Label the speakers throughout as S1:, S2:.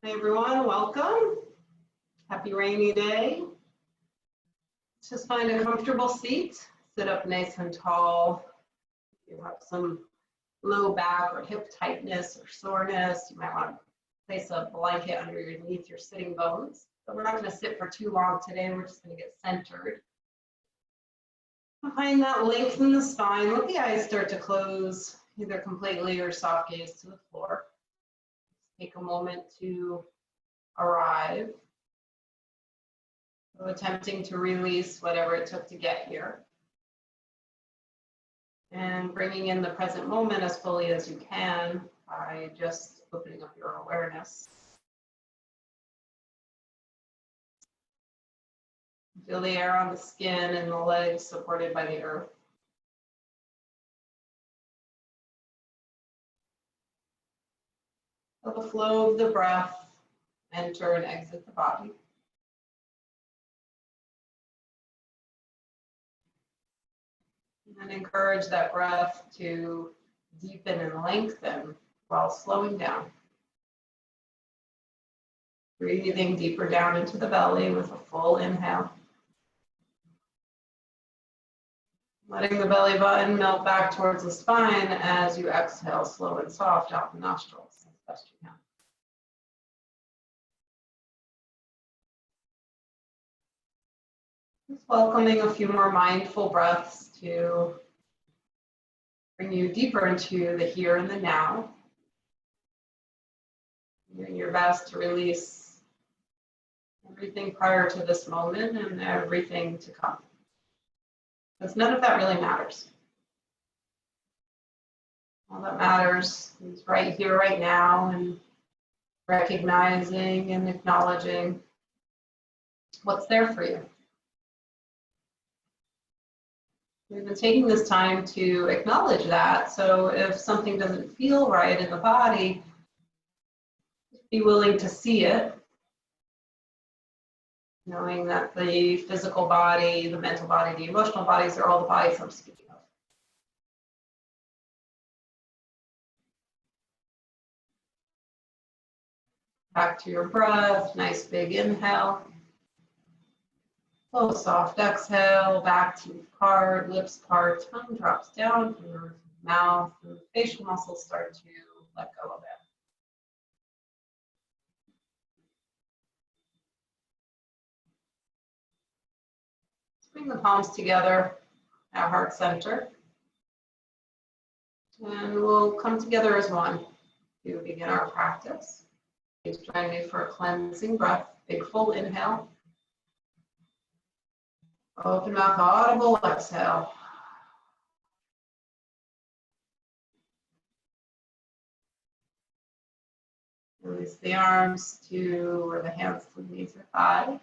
S1: Hey everyone, welcome. Happy rainy day. Just find a comfortable seat. Sit up nice and tall. If you have some low back or hip tightness or soreness, you might want to place a blanket underneath your sitting bones. But we're not going to sit for too long today. We're just going to get centered. Find that length in the spine. Let the eyes start to close, either completely or soft gaze to the floor. Take a moment to arrive. So attempting to release whatever it took to get here. And bringing in the present moment as fully as you can by just opening up your awareness. Feel the air on the skin and the legs supported by the earth. Feel the flow of the breath enter and exit the body. And encourage that breath to deepen and lengthen while slowing down. Breathing deeper down into the belly with a full inhale. Letting the belly button melt back towards the spine as you exhale, slow and soft out the nostrils as best you can. Just welcoming a few more mindful breaths to bring you deeper into the here and the now. Doing your best to release everything prior to this moment and everything to come. Because none of that really matters. All that matters is right here, right now, and recognizing and acknowledging what's there for you. We've been taking this time to acknowledge that. So if something doesn't feel right in the body, be willing to see it, knowing that the physical body, the mental body, the emotional bodies are all the bodies I'm speaking of. Back to your breath, nice big inhale. Slow, soft exhale, back teeth part, lips part, tongue drops down from your mouth, and the facial muscles start to let go of it. Bring the palms together at heart center. And we'll come together as one to begin our practice. Please join me for a cleansing breath. Big full inhale. Open mouth, audible exhale. Release the arms to or the hands to the knees or thighs.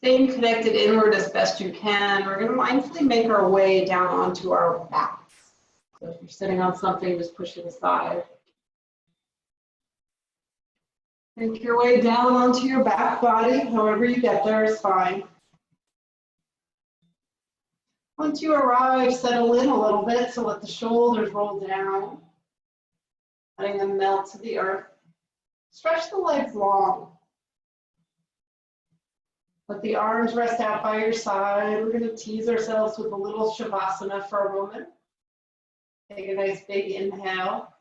S1: Staying connected inward as best you can. We're going to mindfully make our way down onto our backs. So if you're sitting on something, just push it aside. Make your way down onto your back body. However you get there is fine. Once you arrive, settle in a little bit, so let the shoulders roll down, letting them melt to the earth. Stretch the legs long. Let the arms rest out by your side. We're going to tease ourselves with a little shavasana for a moment. Take a nice big inhale.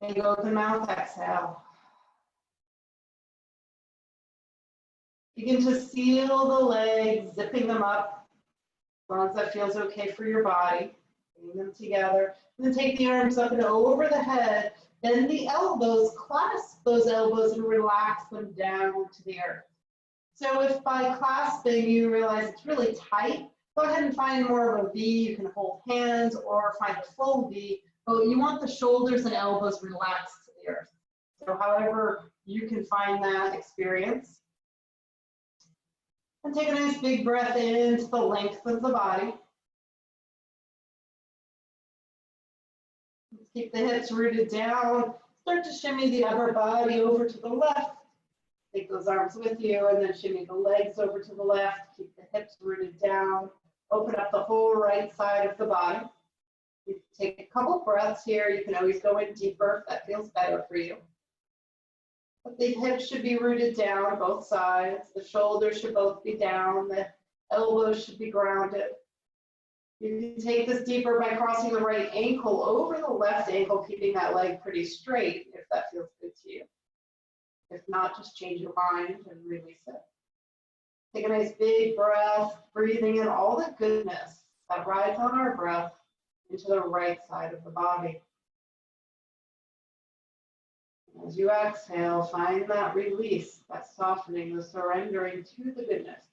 S1: Big open mouth exhale. Begin to seal the legs, zipping them up. As long as that feels okay for your body, bring them together. And then take the arms up and over the head. Bend the elbows, clasp those elbows and relax them down to the earth. So if by clasping you realize it's really tight, go ahead and find more of a V. You can hold hands or find a full V, but you want the shoulders and elbows relaxed to the earth. So however you can find that experience. And take a nice big breath into the length of the body. Keep the hips rooted down. Start to shimmy the upper body over to the left. Take those arms with you and then shimmy the legs over to the left. Keep the hips rooted down. Open up the whole right side of the body. You take a couple breaths here. You can always go in deeper if that feels better for you. But the hips should be rooted down, both sides. The shoulders should both be down. The elbows should be grounded. You can take this deeper by crossing the right ankle over the left ankle, keeping that leg pretty straight if that feels good to you. If not, just change your mind and release it. Take a nice big breath, breathing in all the goodness that rides on our breath into the right side of the body. As you exhale, find that release, that softening, the surrendering to the goodness.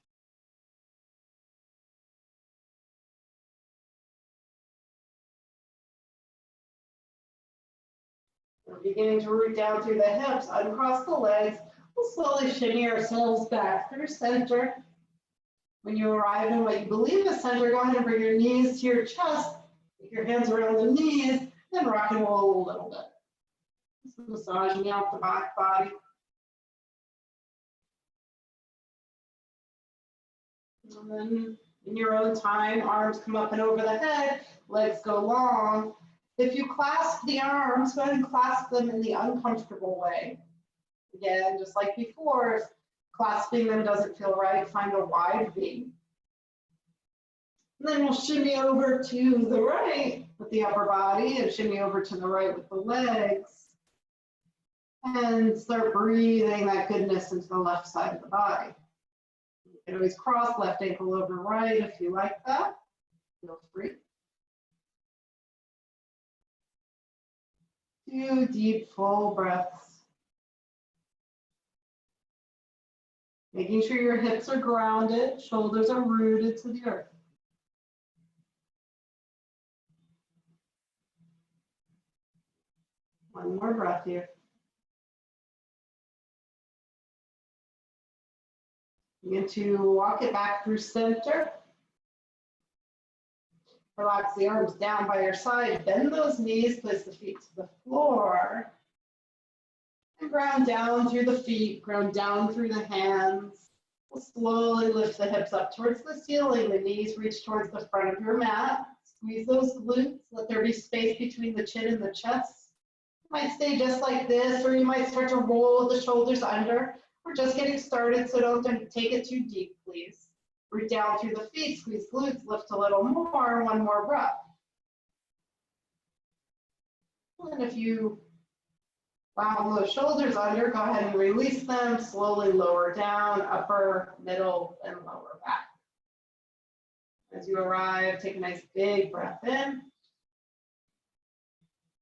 S1: We're beginning to root down through the hips, uncross the legs. We'll slowly shimmy ourselves back through center. When you arrive in what you believe is center, go ahead and bring your knees to your chest. Take your hands around the knees, then rock and roll a little bit. Just massaging out the back body. And then in your own time, arms come up and over the head, legs go long. If you clasp the arms, go ahead and clasp them in the uncomfortable way. Again, just like before, if clasping them doesn't feel right, find a wide V. And then we'll shimmy over to the right with the upper body and shimmy over to the right with the legs. And start breathing that goodness into the left side of the body. You can always cross left ankle over right if you like that. Feel free. 2 deep, full breaths. Making sure your hips are grounded, shoulders are rooted to the earth. One more breath here. Begin to walk it back through center. Relax the arms down by your side. Bend those knees, place the feet to the floor. And ground down through the feet, ground down through the hands. We'll slowly lift the hips up towards the ceiling. The knees reach towards the front of your mat. Squeeze those glutes. Let there be space between the chin and the chest. You might stay just like this, or you might start to roll the shoulders under. We're just getting started, so don't take it too deep, please. Root down through the feet, squeeze glutes, lift a little more, one more breath. And if you allow those shoulders under, go ahead and release them, slowly lower down, upper, middle, and lower back. As you arrive, take a nice big breath in,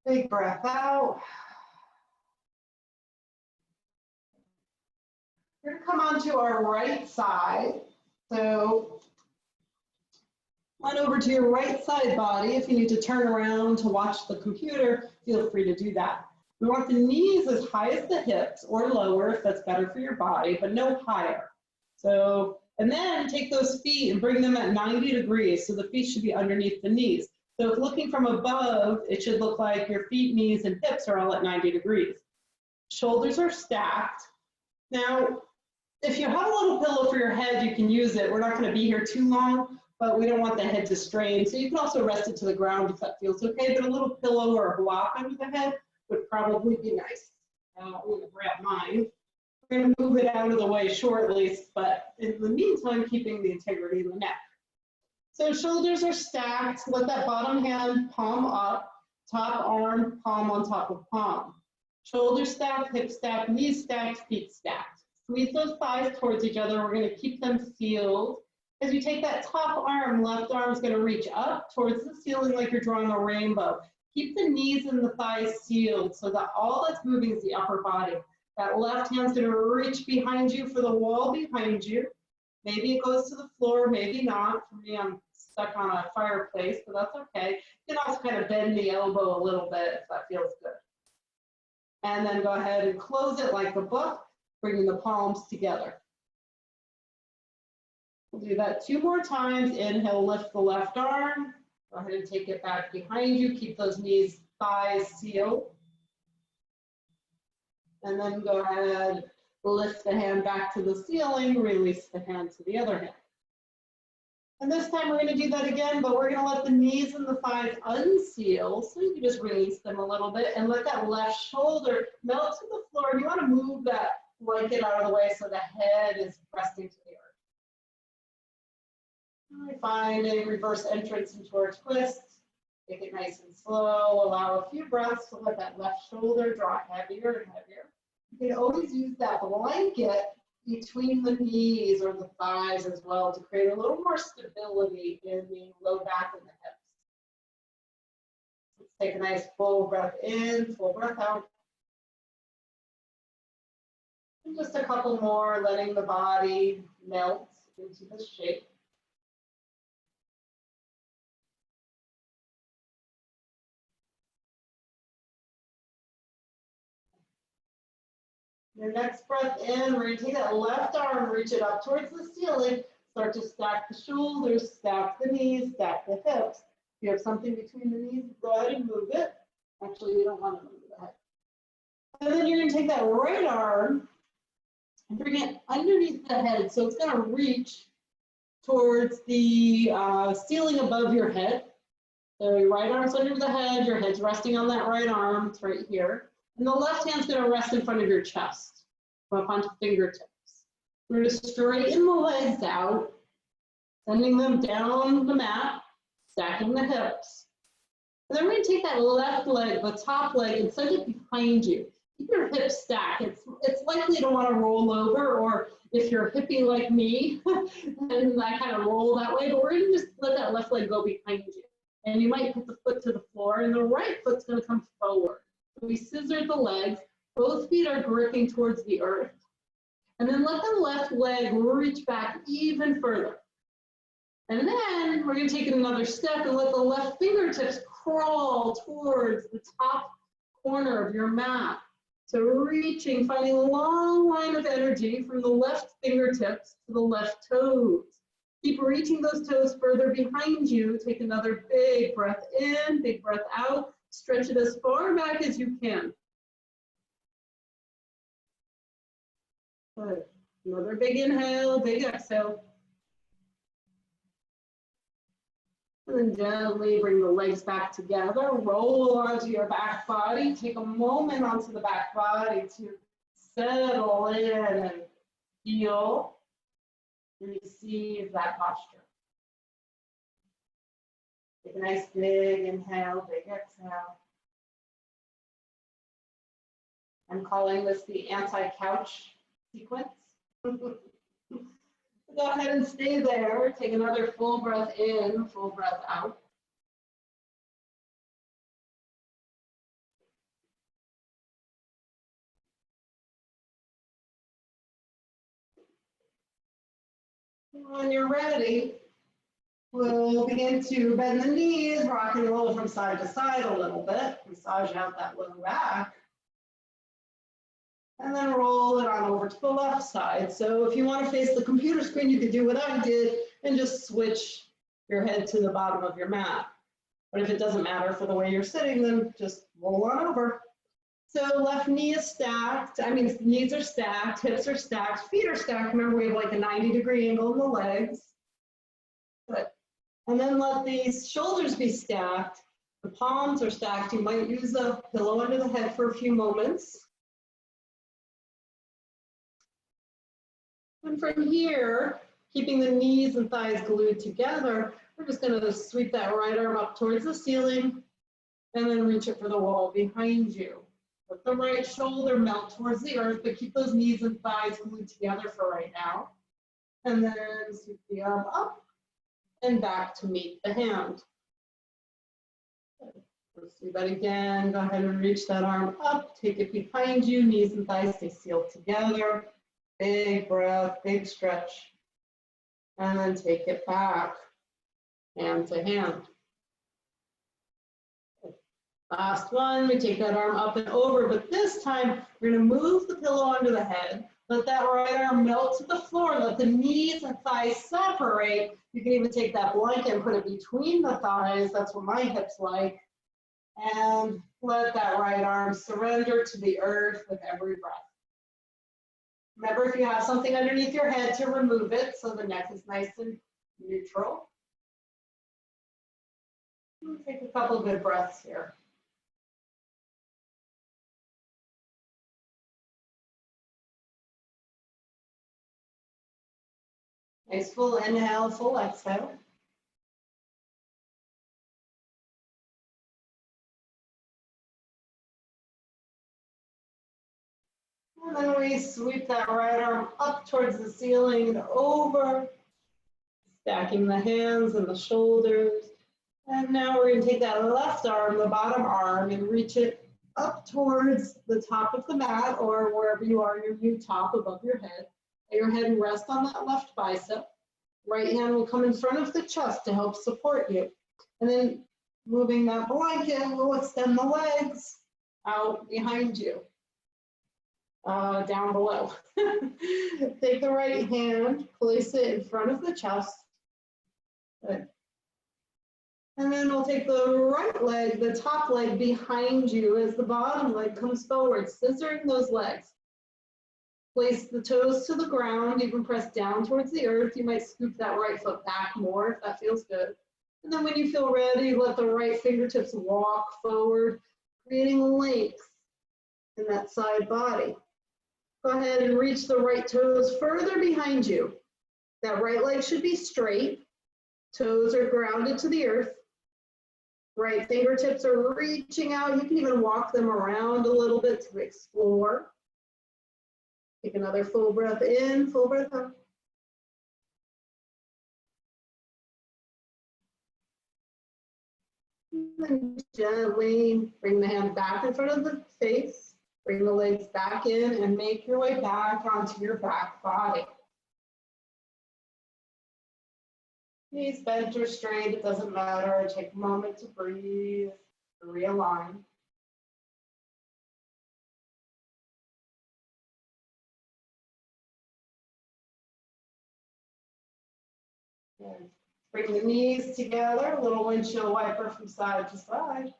S1: big breath out. We're going to come onto our right side. So on over to your right side body. If you need to turn around to watch the computer, feel free to do that. We want the knees as high as the hips or lower if that's better for your body, but no higher. So, and then take those feet and bring them at 90 degrees. So the feet should be underneath the knees. So if looking from above, it should look like your feet, knees, and hips are all at 90 degrees. Shoulders are stacked. Now, if you have a little pillow for your head, you can use it. We're not going to be here too long, but we don't want the head to strain. So you can also rest it to the ground if that feels okay, but a little pillow or a block under the head would probably be nice. I'm going to grab mine. We're going to move it out of the way shortly, but in the meantime, keeping the integrity of the neck. So shoulders are stacked. Let that bottom hand palm up, top arm, palm on top of palm. Shoulders stacked, hips stacked, knees stacked, feet stacked. Squeeze those thighs towards each other. We're going to keep them sealed. As you take that top arm, left arm is going to reach up towards the ceiling like you're drawing a rainbow. Keep the knees and the thighs sealed so that all that's moving is the upper body. That left hand's going to reach behind you for the wall behind you. Maybe it goes to the floor, maybe not. For me, I'm stuck on a fireplace, but that's okay. You can also kind of bend the elbow a little bit if that feels good. And then go ahead and close it like a book, bringing the palms together. We'll do that 2 more times. Inhale, lift the left arm. Go ahead and take it back behind you. Keep those knees, thighs sealed. And then go ahead, lift the hand back to the ceiling, release the hand to the other hand. And this time we're going to do that again, but we're going to let the knees and the thighs unseal. So you can just release them a little bit and let that left shoulder melt to the floor. And you want to move that blanket out of the way so the head is resting to the earth. And find a reverse entrance into our twist. Take it nice and slow. Allow a few breaths to let that left shoulder draw heavier and heavier. You can always use that blanket between the knees or the thighs as well to create a little more stability in the low back and the hips. Let's take a nice full breath in, full breath out. And just a couple more, letting the body melt into the shape. Your next breath in, we're going to take that left arm, reach it up towards the ceiling, start to stack the shoulders, stack the knees, stack the hips. If you have something between the knees, go ahead and move it. Actually, you don't want to move that. And then you're going to take that right arm and bring it underneath the head. So it's going to reach towards the ceiling above your head. So your right arm's under the head, your head's resting on that right arm, it's right here. And the left hand's going to rest in front of your chest, up onto fingertips. We're going to straighten the legs out, sending them down the mat, stacking the hips. And then we're going to take that left leg, the top leg, and send it behind you. Keep your hips stacked. It's likely to want to roll over, or if you're hippie like me, then I kind of roll that way, but we're going to just let that left leg go behind you. And you might put the foot to the floor, and the right foot's going to come forward. We scissor the legs, both feet are gripping towards the earth. And then let the left leg reach back even further. And then we're going to take it another step and let the left fingertips crawl towards the top corner of your mat. So reaching, finding a long line of energy from the left fingertips to the left toes. Keep reaching those toes further behind you. Take another big breath in, big breath out. Stretch it as far back as you can. Good. Another big inhale, big exhale. And then gently bring the legs back together. Roll onto your back body. Take a moment onto the back body to settle in and feel, receive that posture. Take a nice big inhale, big exhale. I'm calling this the anti-couch sequence. Go ahead and stay there. Take another full breath in, full breath out. When you're ready, we'll begin to bend the knees, rock and roll from side to side a little bit, massage out that low back, and then roll it on over to the left side. So if you want to face the computer screen, you could do what I did and just switch your head to the bottom of your mat. But if it doesn't matter for the way you're sitting, then just roll on over. So left knee is stacked, knees are stacked, hips are stacked, feet are stacked. Remember, we have like a 90-degree angle in the legs. Good. And then let these shoulders be stacked. The palms are stacked. You might use a pillow under the head for a few moments. And from here, keeping the knees and thighs glued together, we're just going to sweep that right arm up towards the ceiling and then reach it for the wall behind you. Let the right shoulder melt towards the earth, but keep those knees and thighs glued together for right now. And then sweep the arm up and back to meet the hand. Let's do that again. Go ahead and reach that arm up, take it behind you, knees and thighs stay sealed together. Big breath, big stretch. And then take it back, hand to hand. Last one, we take that arm up and over, but this time we're going to move the pillow under the head. Let that right arm melt to the floor. Let the knees and thighs separate. You can even take that blanket and put it between the thighs. That's what my hips like. And let that right arm surrender to the earth with every breath. Remember, if you have something underneath your head, to remove it so the neck is nice and neutral. Take a couple of good breaths here. Nice full inhale, full exhale. And then we sweep that right arm up towards the ceiling and over, stacking the hands and the shoulders. And now we're going to take that left arm, the bottom arm, and reach it up towards the top of the mat or wherever you are, your new top above your head. Let your head rest on that left bicep. Right hand will come in front of the chest to help support you. And then moving that blanket, we'll extend the legs out behind you. Down below. Take the right hand, place it in front of the chest. Good. And then we'll take the right leg, the top leg behind you as the bottom leg comes forward, scissoring those legs. Place the toes to the ground, even press down towards the earth. You might scoop that right foot back more if that feels good. And then when you feel ready, let the right fingertips walk forward, creating length in that side body. Go ahead and reach the right toes further behind you. That right leg should be straight. Toes are grounded to the earth. Right fingertips are reaching out. You can even walk them around a little bit to explore. Take another full breath in, full breath out. And then gently bring the hand back in front of the face. Bring the legs back in and make your way back onto your back body. Knees bent or straight, it doesn't matter. Take a moment to breathe, to realign. Good. Bring the knees together, a little windshield wiper from side to side,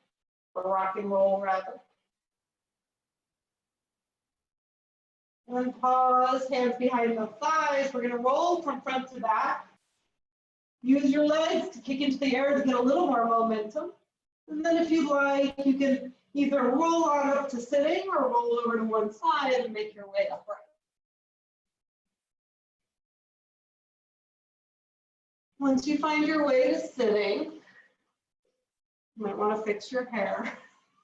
S1: or rock and roll rather. And pause, hands behind the thighs. We're going to roll from front to back. Use your legs to kick into the air to get a little more momentum. And then if you like, you can either roll on up to sitting or roll over to one side and make your way upright. Once you find your way to sitting, you might want to fix your hair.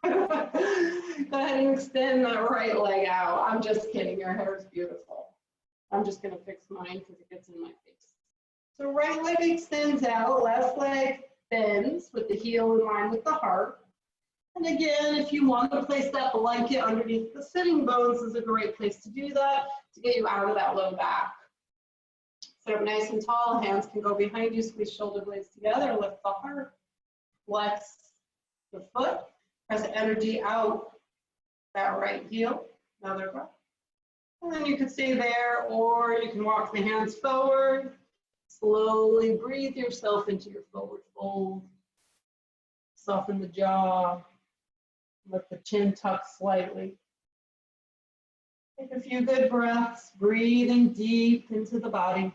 S1: Go ahead and extend that right leg out. I'm just kidding, your hair is beautiful. I'm just going to fix mine because it gets in my face. So right leg extends out, left leg bends with the heel in line with the heart. And again, if you want to place that blanket underneath the sitting bones, is a great place to do that to get you out of that low back. Sit up nice and tall, hands can go behind you, squeeze shoulder blades together, lift the heart, flex the foot, press energy out that right heel, another breath. And then you can stay there, or you can walk the hands forward, slowly breathe yourself into your forward fold, soften the jaw, let the chin tuck slightly. Take a few good breaths, breathing deep into the body.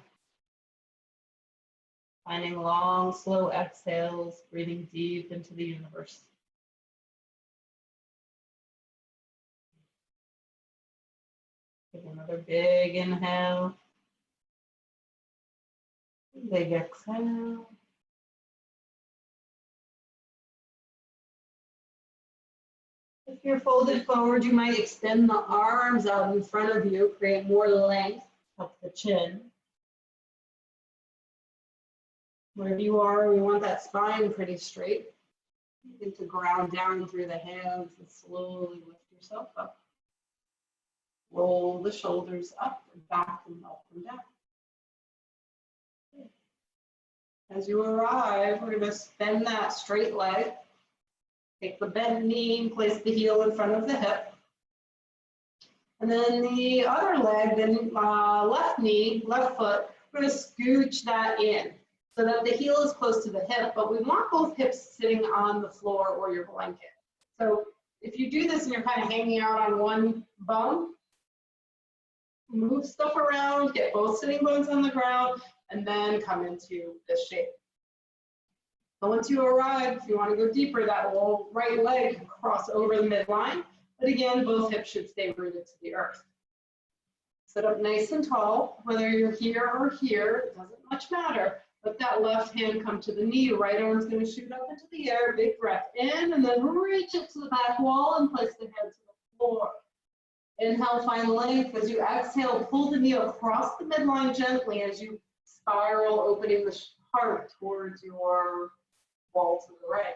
S1: Finding long, slow exhales, breathing deep into the universe. Take another big inhale. Big exhale. If you're folded forward, you might extend the arms out in front of you, create more length up the chin. Wherever you are, we want that spine pretty straight. You need to ground down through the hands and slowly lift yourself up. Roll the shoulders up and back and up and down. As you arrive, we're going to bend that straight leg. Take the bent knee and place the heel in front of the hip. And then the other leg, then left knee, left foot, we're going to scooch that in so that the heel is close to the hip, but we want both hips sitting on the floor or your blanket. So if you do this and you're kind of hanging out on one bone, move stuff around, get both sitting bones on the ground, and then come into this shape. So once you arrive, if you want to go deeper, that little right leg can cross over the midline. But again, both hips should stay rooted to the earth. Sit up nice and tall, whether you're here or here, it doesn't much matter. Let that left hand come to the knee, right arm's going to shoot up into the air, big breath in, and then reach it to the back wall and place the head to the floor. Inhale, find length. As you exhale, pull the knee across the midline gently as you spiral, opening the heart towards your wall to the right.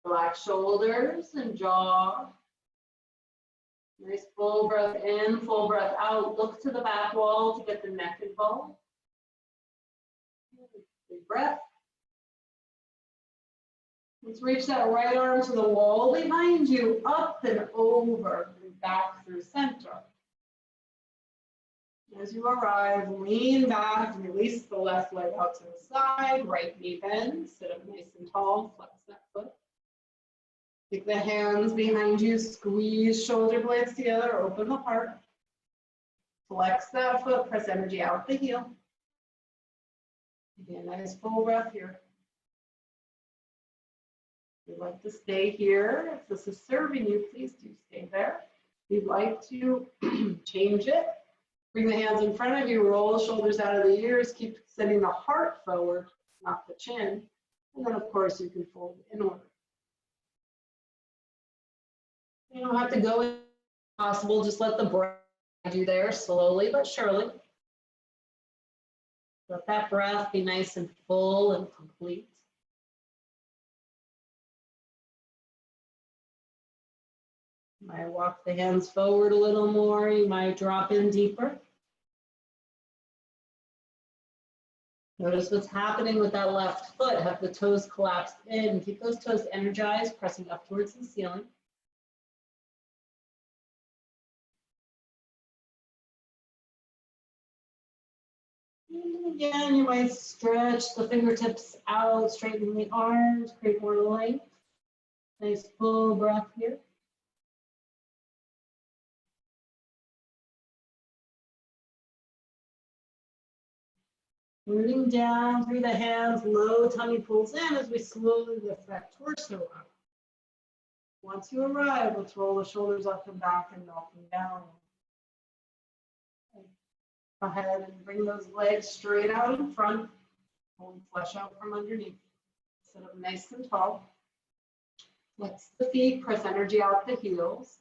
S1: Relax shoulders and jaw. Nice full breath in, full breath out. Look to the back wall to get the neck involved. Big breath. Let's reach that right arm to the wall behind you, up and over, and back through center. As you arrive, lean back, release the left leg out to the side, right knee bends, sit up nice and tall, flex that foot. Take the hands behind you, squeeze shoulder blades together, open the heart. Flex that foot, press energy out the heel. Again, nice full breath here. If you'd like to stay here, if this is serving you, please do stay there. If you'd like to change it, bring the hands in front of you, roll the shoulders out of the ears, keep sending the heart forward, not the chin. And then, of course, you can fold inward. You don't have to go as possible, just let the breath guide you there slowly but surely. Let that breath be nice and full and complete. You might walk the hands forward a little more, you might drop in deeper. Notice what's happening with that left foot. Have the toes collapsed in. Keep those toes energized, pressing up towards the ceiling. And again, you might stretch the fingertips out, straighten the arms, create more length. Nice full breath here. Rooting down through the hands, low tummy pulls in as we slowly lift that torso up. Once you arrive, let's roll the shoulders up and back and melt them down. Go ahead and bring those legs straight out in front. Pull and flesh out from underneath. Sit up nice and tall. Flex the feet, press energy out the heels.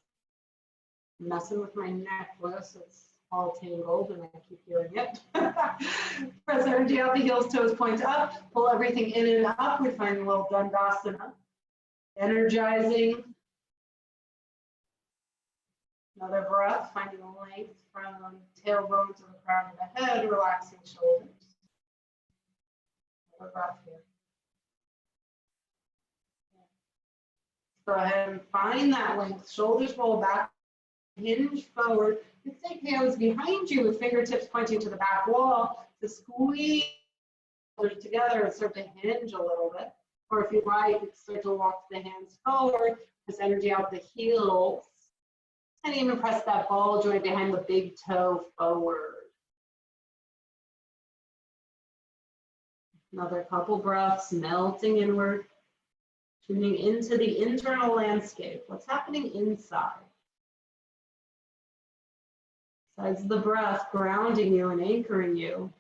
S1: I'm messing with my necklace, it's all tangled and I keep hearing it. Press energy out the heels, toes point up. Pull everything in and up. We find a little Dandasana. Energizing. Another breath, finding a length from the tailbone to the crown of the head, relaxing shoulders. Another breath here. Go ahead and find that length. Shoulders roll back, hinge forward. You take hands behind you with fingertips pointing to the back wall to squeeze shoulders together and start to hinge a little bit. Or if you like, start to walk the hands forward, press energy out the heels. And even press that ball joint behind the big toe forward. Another couple breaths, melting inward, tuning into the internal landscape. What's happening inside? Besides the breath grounding you and anchoring you,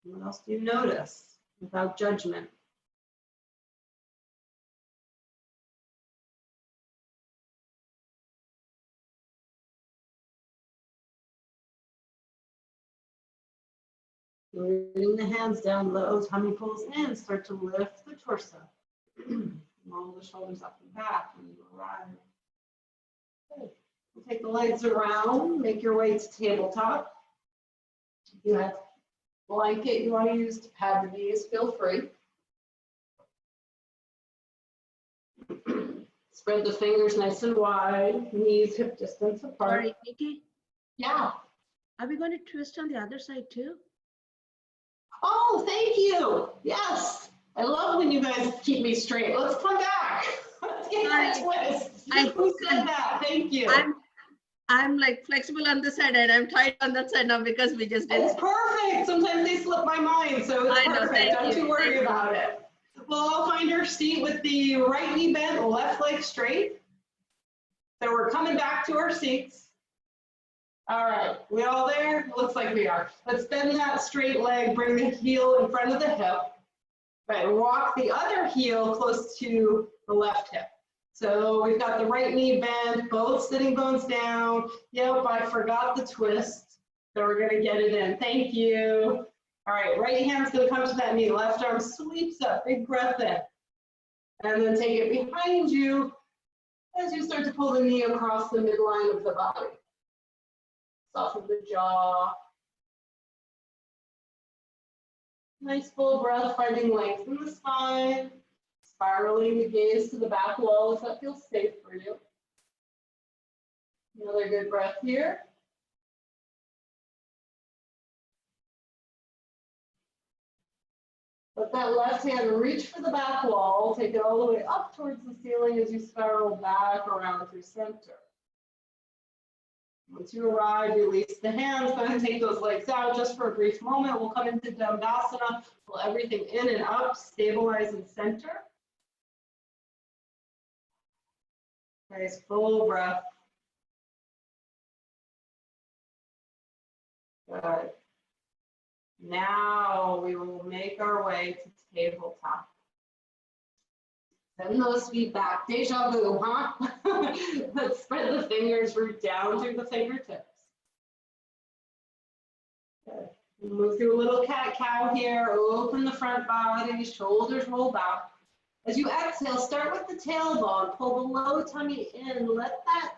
S1: what else do you notice without judgment? Bring the hands down low, tummy pulls in, start to lift the torso. Roll the shoulders up and back when you arrive. Good. We'll take the legs around, make your way to tabletop. If you have a blanket you want to use to pad the knees, feel free. Spread the fingers nice and wide, knees hip distance apart.
S2: Sorry, Nicki,
S1: Yeah.
S2: are we going to twist on the other side too?
S1: Oh, thank you. Yes. I love when you guys keep me straight. Let's come back. Let's get that twist. Who said that? Thank you.
S2: I'm like flexible on this side and I'm tight on that side now because we just did.
S1: It's perfect. Sometimes they slip my mind, so it's perfect. Don't you worry about it. We'll all find our seat with the right knee bent, left leg straight. So we're coming back to our seats. All right, we all there? Looks like we are. Let's bend that straight leg, bring the heel in front of the hip. Right, walk the other heel close to the left hip. So we've got the right knee bent, both sitting bones down. Yep, I forgot the twist. So we're gonna get it in. Thank you. All right, right hand's gonna come to that knee. Left arm sweeps up, big breath in. And then take it behind you as you start to pull the knee across the midline of the body. Soften the jaw. Nice full breath, finding length in the spine. Spiraling the gaze to the back wall if that feels safe for you. Another good breath here. Let that left hand reach for the back wall. Take it all the way up towards the ceiling as you spiral back around through center. Once you arrive, release the hands. Go ahead and take those legs out just for a brief moment. We'll come into Dandasana. Pull everything in and up. Stabilize and center. Nice full breath. Good. Now we will make our way to tabletop. Send those feet back. Deja vu, huh? Let's spread the fingers, root down through the fingertips. Good. Move through a little cat-cow here. Open the front body, shoulders roll back. As you exhale, start with the tailbone. Pull the low tummy in. Let that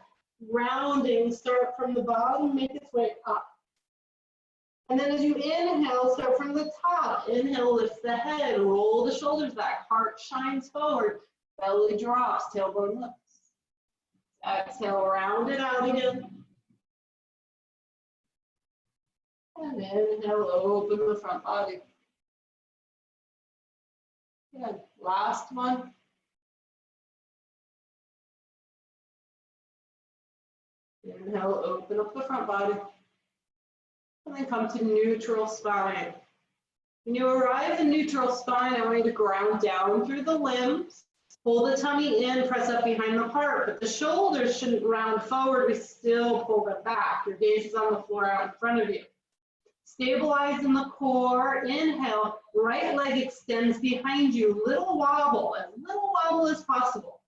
S1: rounding start from the bottom, make its way up. And then as you inhale, start from the top. Inhale, lift the head, roll the shoulders back, heart shines forward, belly drops, tailbone lifts. Exhale, round it out again. And inhale, open the front body. Good. Last one. Inhale, open up the front body. And then come to neutral spine. When you arrive in neutral spine, I want you to ground down through the limbs. Pull the tummy in, press up behind the heart, but the shoulders shouldn't round forward. We still pull them back. Your gaze is on the floor out in front of you. Stabilize in the core. Inhale, right leg extends behind you. Little wobble, as little wobble as possible.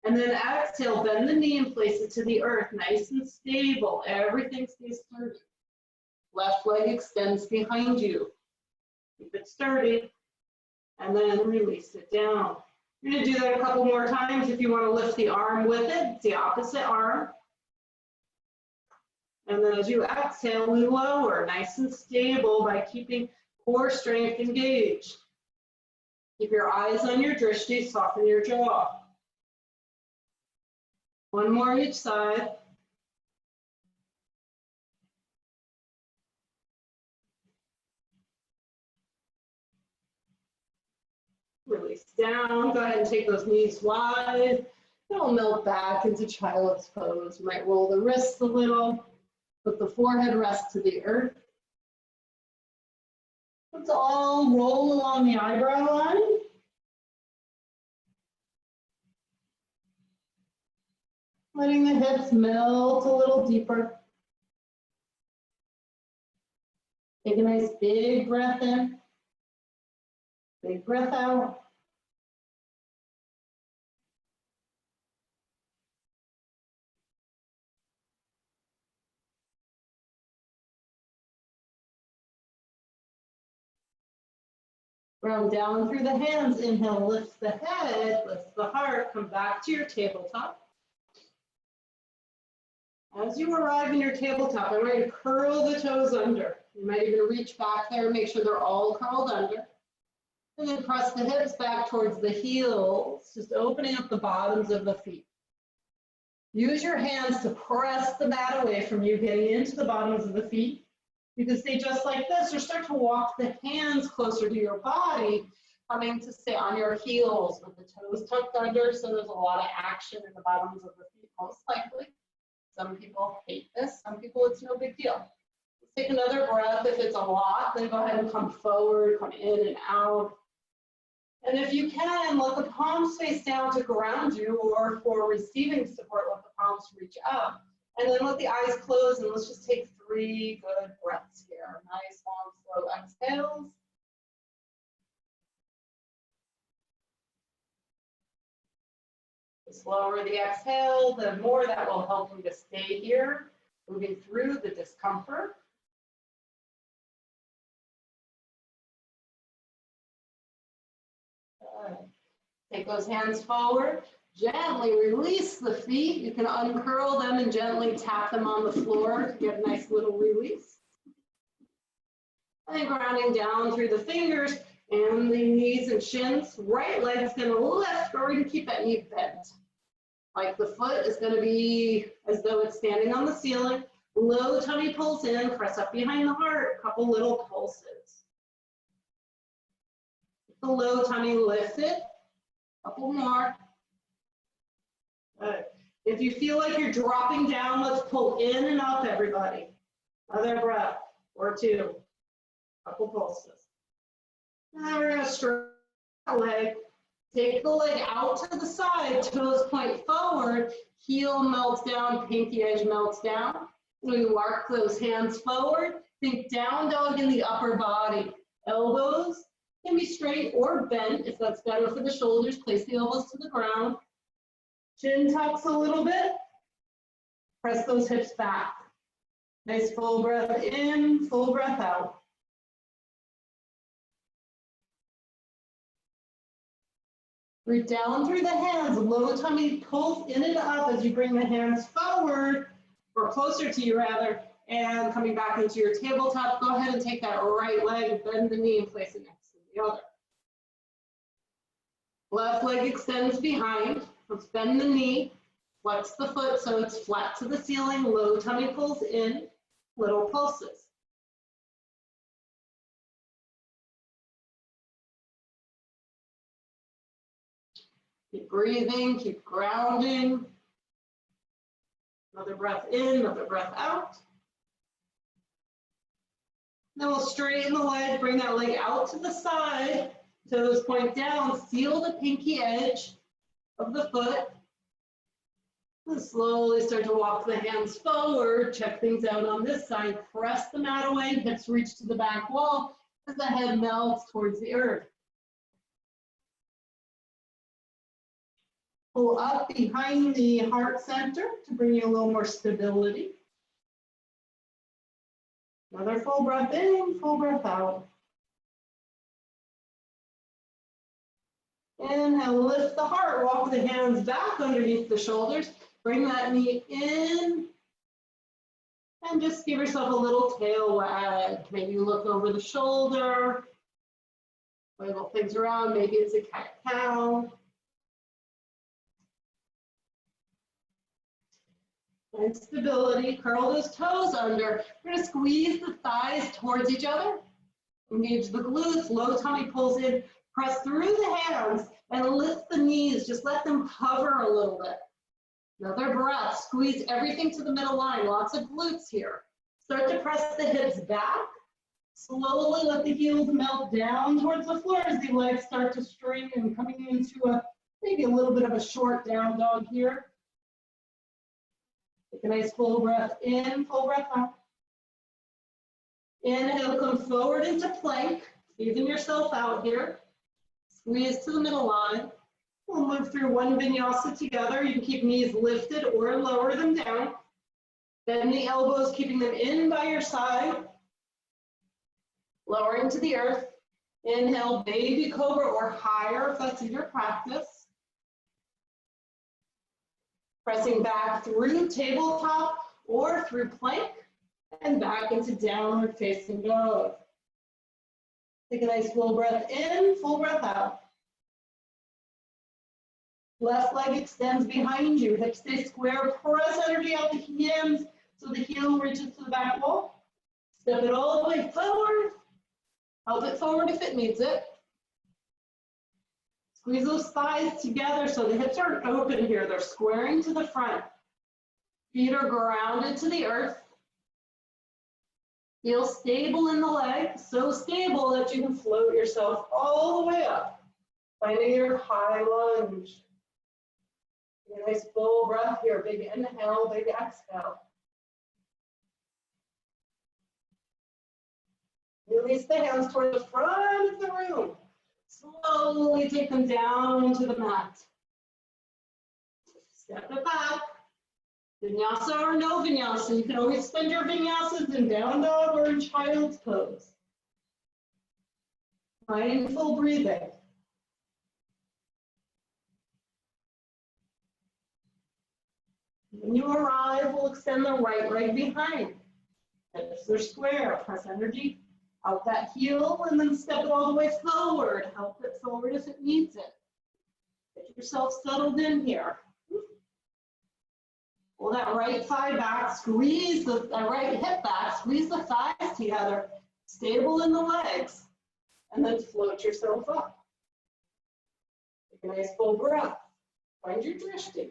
S1: And then exhale, bend the knee and place it to the earth. Nice and stable. Everything stays sturdy. Left leg extends behind you. Keep it sturdy. And then release it down. You're going to do that a couple more times. If you want to lift the arm with it, it's the opposite arm. And then as you exhale, we lower, nice and stable by keeping core strength engaged. Keep your eyes on your drishti, soften your jaw. One more each side. Release down, go ahead and take those knees wide. It'll melt back into child's pose. You might roll the wrists a little, let the forehead rest to the earth. Let's all roll along the eyebrow line. Letting the hips melt a little deeper. Take a nice big breath in. Big breath out. Round down through the hands. Inhale, lift the head, lift the heart, come back to your tabletop. As you arrive in your tabletop, I want you to curl the toes under. You might even reach back there and make sure they're all curled under. And then press the hips back towards the heels, just opening up the bottoms of the feet. Use your hands to press the mat away from you, getting into the bottoms of the feet. You can stay just like this, or start to walk the hands closer to your body, coming to stay on your heels with the toes tucked under, so there's a lot of action in the bottoms of the feet, most likely. Some people hate this, some people it's no big deal. Let's take another breath. If it's a lot, then go ahead and come forward, come in and out. And if you can, let the palms face down to ground you, or for receiving support, let the palms reach up. And then let the eyes close, and let's just take 3 good breaths here. Nice, long, slow exhales. The slower the exhale, the more that will help you to stay here, moving through the discomfort. Good. Take those hands forward. Gently release the feet. You can uncurl them and gently tap them on the floor to get a nice little release. And then grounding down through the fingers and the knees and shins. Right leg's going to lift, or we can keep that knee bent. Like the foot is going to be as though it's standing on the ceiling. Low tummy pulls in, press up behind the heart, a couple little pulses. The low tummy lifted, couple more. Good. If you feel like you're dropping down, let's pull in and up, everybody. Another breath or 2, couple pulses. Now we're going to stretch the leg. Take the leg out to the side, toes point forward, heel melts down, pinky edge melts down. We walk those hands forward. Think down dog in the upper body. Elbows can be straight or bent if that's better for the shoulders. Place the elbows to the ground. Chin tucks a little bit. Press those hips back. Nice full breath in, full breath out. Breathe down through the hands. Low tummy pulls in and up as you bring the hands forward, or closer to you rather, and coming back into your tabletop. Go ahead and take that right leg, bend the knee, and place it next to the other. Left leg extends behind. Let's bend the knee, flex the foot so it's flat to the ceiling. Low tummy pulls in, little pulses. Keep breathing, keep grounding. Another breath in, another breath out. Then we'll straighten the leg, bring that leg out to the side. Toes point down, feel the pinky edge of the foot. And slowly start to walk the hands forward. Check things out on this side. Press the mat away, hips reach to the back wall as the head melts towards the earth. Pull up behind the heart center to bring you a little more stability. Another full breath in, full breath out. Inhale, lift the heart, walk the hands back underneath the shoulders. Bring that knee in. And just give yourself a little tail wag. Maybe you look over the shoulder. Wiggle things around. Maybe it's a cat-cow. And stability. Curl those toes under. We're going to squeeze the thighs towards each other. Engage the glutes. Low tummy pulls in. Press through the hands and lift the knees. Just let them hover a little bit. Another breath. Squeeze everything to the middle line. Lots of glutes here. Start to press the hips back. Slowly let the heels melt down towards the floor as the legs start to string and coming into maybe a little bit of a short down dog here. Take a nice full breath in, full breath out. Inhale, come forward into plank. Even yourself out here. Squeeze to the middle line. We'll move through one vinyasa together. You can keep knees lifted or lower them down. Bend the elbows, keeping them in by your side. Lowering to the earth. Inhale, baby cobra or higher if that's in your practice. Pressing back through tabletop or through plank and back into downward facing dog. Take a nice full breath in, full breath out. Left leg extends behind you. Hips stay square. Press energy out the hands so the heel reaches to the back wall. Step it all the way forward. Help it forward if it needs it. Squeeze those thighs together so the hips aren't open here. They're squaring to the front. Feet are grounded to the earth. Feel stable in the leg, so stable that you can float yourself all the way up. Finding your high lunge. Take a nice full breath here. Big inhale, big exhale. Release the hands toward the front of the room. Slowly take them down to the mat. Step it back. Vinyasa or no vinyasa. You can always spend your vinyasas in down dog or in child's pose. Mindful breathing. When you arrive, we'll extend the right leg behind. Hips are square. Press energy out that heel and then step it all the way forward. Help it forward if it needs it. Get yourself settled in here. Pull that right thigh back, squeeze the right hip back, squeeze the thighs together, stable in the legs, and then float yourself up. Take a nice full breath. Find your drishti.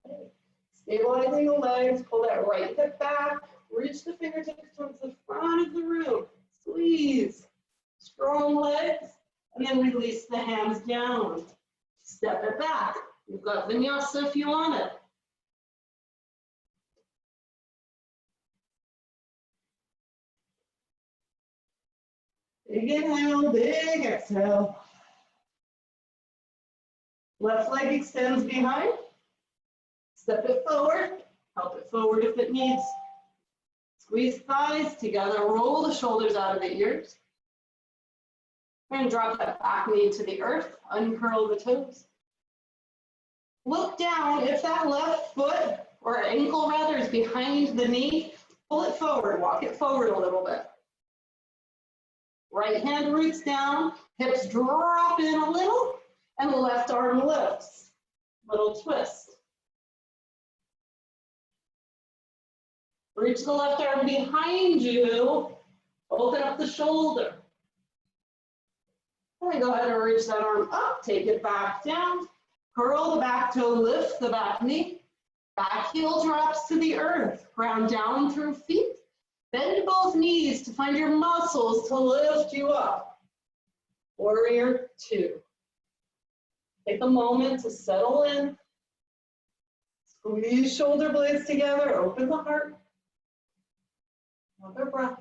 S1: Okay. Stabilizing the legs, pull that right hip back, reach the fingertips towards the front of the room, squeeze, strong legs, and then release the hands down. Step it back. You've got vinyasa if you want it. Big inhale, big exhale. Left leg extends behind. Step it forward. Help it forward if it needs. Squeeze thighs together. Roll the shoulders out of the ears. And drop that back knee to the earth. Uncurl the toes. Look down. If that left foot or ankle rather is behind the knee, pull it forward. Walk it forward a little bit. Right hand roots down. Hips drop in a little. And the left arm lifts. Little twist. Reach the left arm behind you. Open up the shoulder. And then go ahead and reach that arm up. Take it back down. Curl the back toe, lift the back knee. Back heel drops to the earth. Ground down through feet. Bend both knees to find your muscles to lift you up. Warrior two. Take a moment to settle in. Squeeze shoulder blades together. Open the heart. Another breath.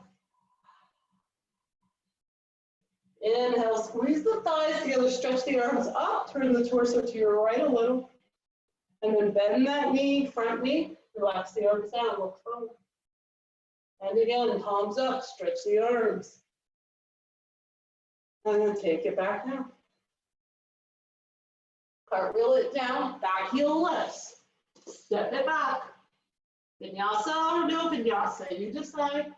S1: Inhale, squeeze the thighs together, stretch the arms up, turn the torso to your right a little, and then bend that knee, front knee, relax the arms down, look forward. And again, palms up, stretch the arms. And then take it back down. Cartwheel it down, back heel lifts. Step it back. Vinyasa or no vinyasa, you decide.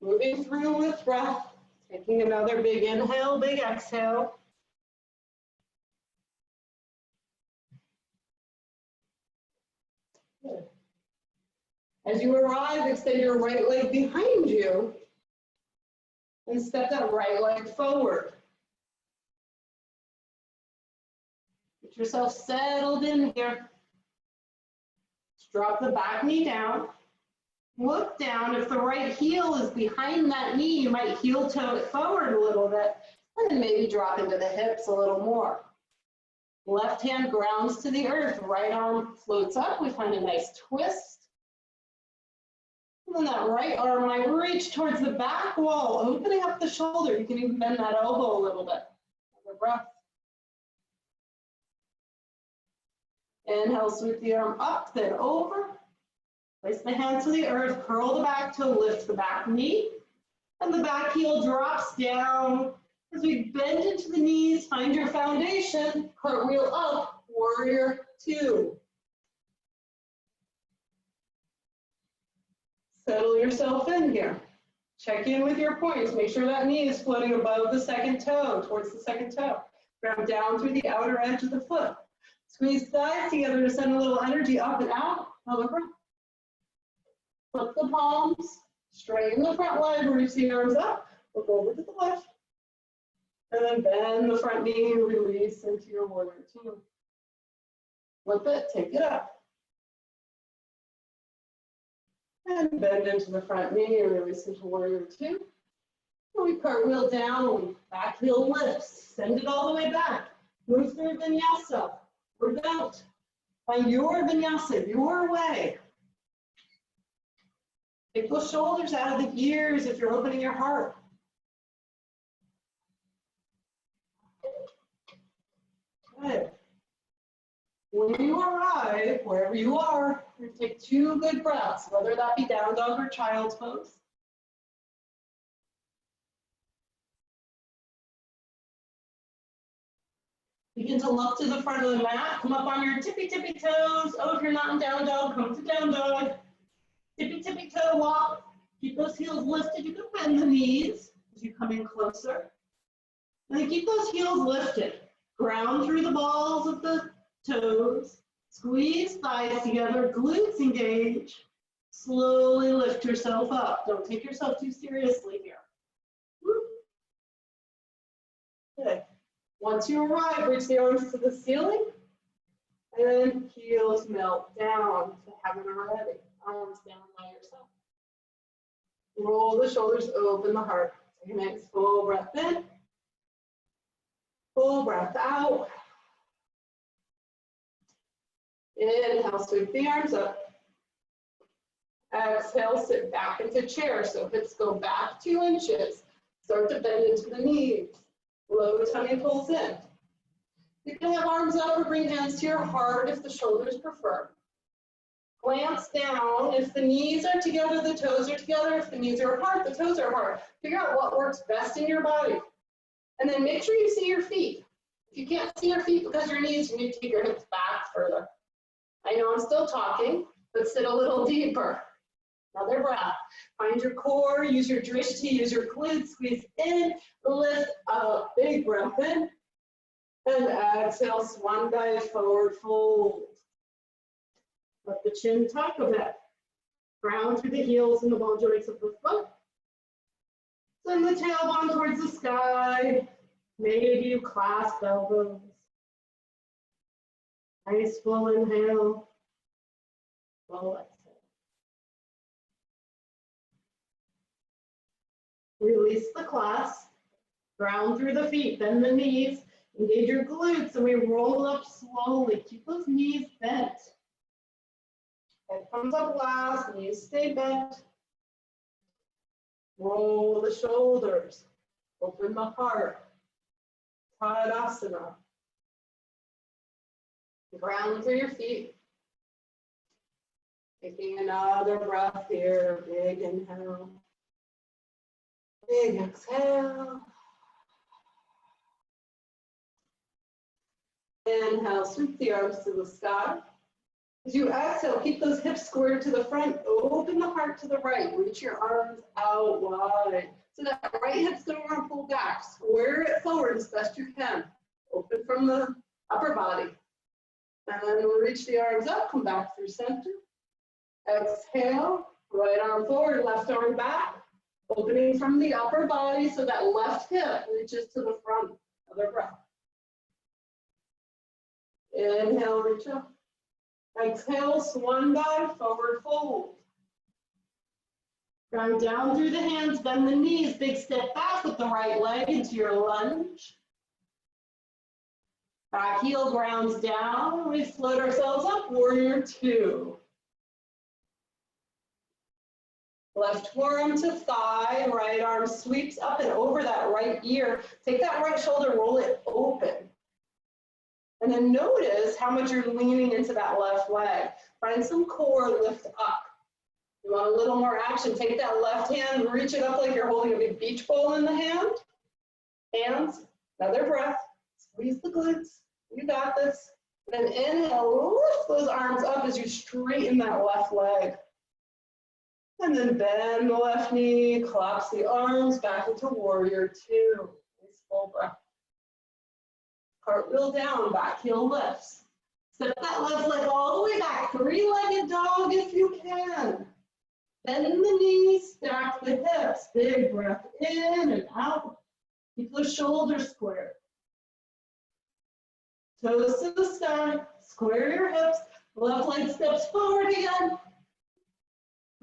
S1: Moving through with breath, taking another big inhale, big exhale. Good. As you arrive, extend your right leg behind you and step that right leg forward. Get yourself settled in here. Drop the back knee down. Look down. If the right heel is behind that knee, you might heel toe it forward a little bit, and then maybe drop into the hips a little more. Left hand grounds to the earth. Right arm floats up. We find a nice twist. And then that right arm might reach towards the back wall, opening up the shoulder. You can even bend that elbow a little bit. Another breath. Inhale, sweep the arm up, then over. Place the hands to the earth, curl the back toe, lift the back knee, and the back heel drops down. As we bend into the knees, find your foundation, cartwheel up, warrior two. Settle yourself in here. Check in with your points. Make sure that knee is floating above the second toe, towards the second toe. Ground down through the outer edge of the foot. Squeeze thighs together to send a little energy up and out. Another breath. Flip the palms, straighten the front leg, reach the arms up, look over to the left, and then bend the front knee, release into your warrior two. Flip it, take it up. And bend into the front knee and release into warrior two. And we cartwheel down, back heel lifts, send it all the way back. Move through vinyasa or don't. Find your vinyasa, your way. Take those shoulders out of the ears if you're opening your heart. Good. When you arrive, wherever you are, you take 2 good breaths, whether that be down dog or child's pose. Begin to look to the front of the mat. Come up on your tippy toes. Oh, if you're not in down dog, come to down dog. Tippy toe walk. Keep those heels lifted. You can bend the knees as you come in closer. And then keep those heels lifted. Ground through the balls of the toes. Squeeze thighs together. Glutes engage. Slowly lift yourself up. Don't take yourself too seriously here. Good. Once you arrive, reach the arms to the ceiling, and heels melt down to heaven already. Arms down by yourself. Roll the shoulders, open the heart. Take a nice full breath in, full breath out. Inhale, sweep the arms up. Exhale, sit back into chair. So hips go back 2 inches. Start to bend into the knees. Low tummy pulls in. You can have arms up or bring hands to your heart if the shoulders prefer. Glance down. If the knees are together, the toes are together. If the knees are apart, the toes are apart. Figure out what works best in your body. And then make sure you see your feet. If you can't see your feet because your knees, you need to take your hips back further. I know I'm still talking, but sit a little deeper. Another breath. Find your core, use your drishti, use your glutes, squeeze in, lift up, big breath in, and exhale, swan dive, forward fold. Let the chin tuck a bit. Ground through the heels and the ball joints of the foot. Send the tailbone towards the sky. Maybe you clasp elbows. Nice full inhale. Full exhale. Release the clasp, ground through the feet, bend the knees, engage your glutes, and we roll up slowly. Keep those knees bent. Head comes up last, knees stay bent. Roll the shoulders, open the heart. Tadasana. Ground through your feet. Taking another breath here, big inhale. Big exhale. Inhale, sweep the arms to the sky. As you exhale, keep those hips squared to the front. Open the heart to the right. Reach your arms out wide. So that right hip's going to want to pull back. Square it forward as best you can. Open from the upper body. And then we'll reach the arms up, come back through center. Exhale, right arm forward, left arm back. Opening from the upper body so that left hip reaches to the front. Another breath. Inhale, reach up. Exhale, swan dive, forward fold. Ground down through the hands, bend the knees, big step back with the right leg into your lunge. Back heel grounds down. We float ourselves up, warrior two. Left forearm to thigh, right arm sweeps up and over that right ear. Take that right shoulder, roll it open. And then notice how much you're leaning into that left leg. Find some core, lift up. You want a little more action, take that left hand, reach it up like you're holding a big beach ball in the hand. Hands, another breath, squeeze the glutes. You got this. Then inhale, lift those arms up as you straighten that left leg. And then bend the left knee, collapse the arms back into warrior two. Nice full breath. Cartwheel down, back heel lifts. Step that left leg all the way back, three-legged dog if you can. Bend the knees, stack the hips, big breath in and out. Keep those shoulders squared. Toes to the sky, square your hips, left leg steps forward again.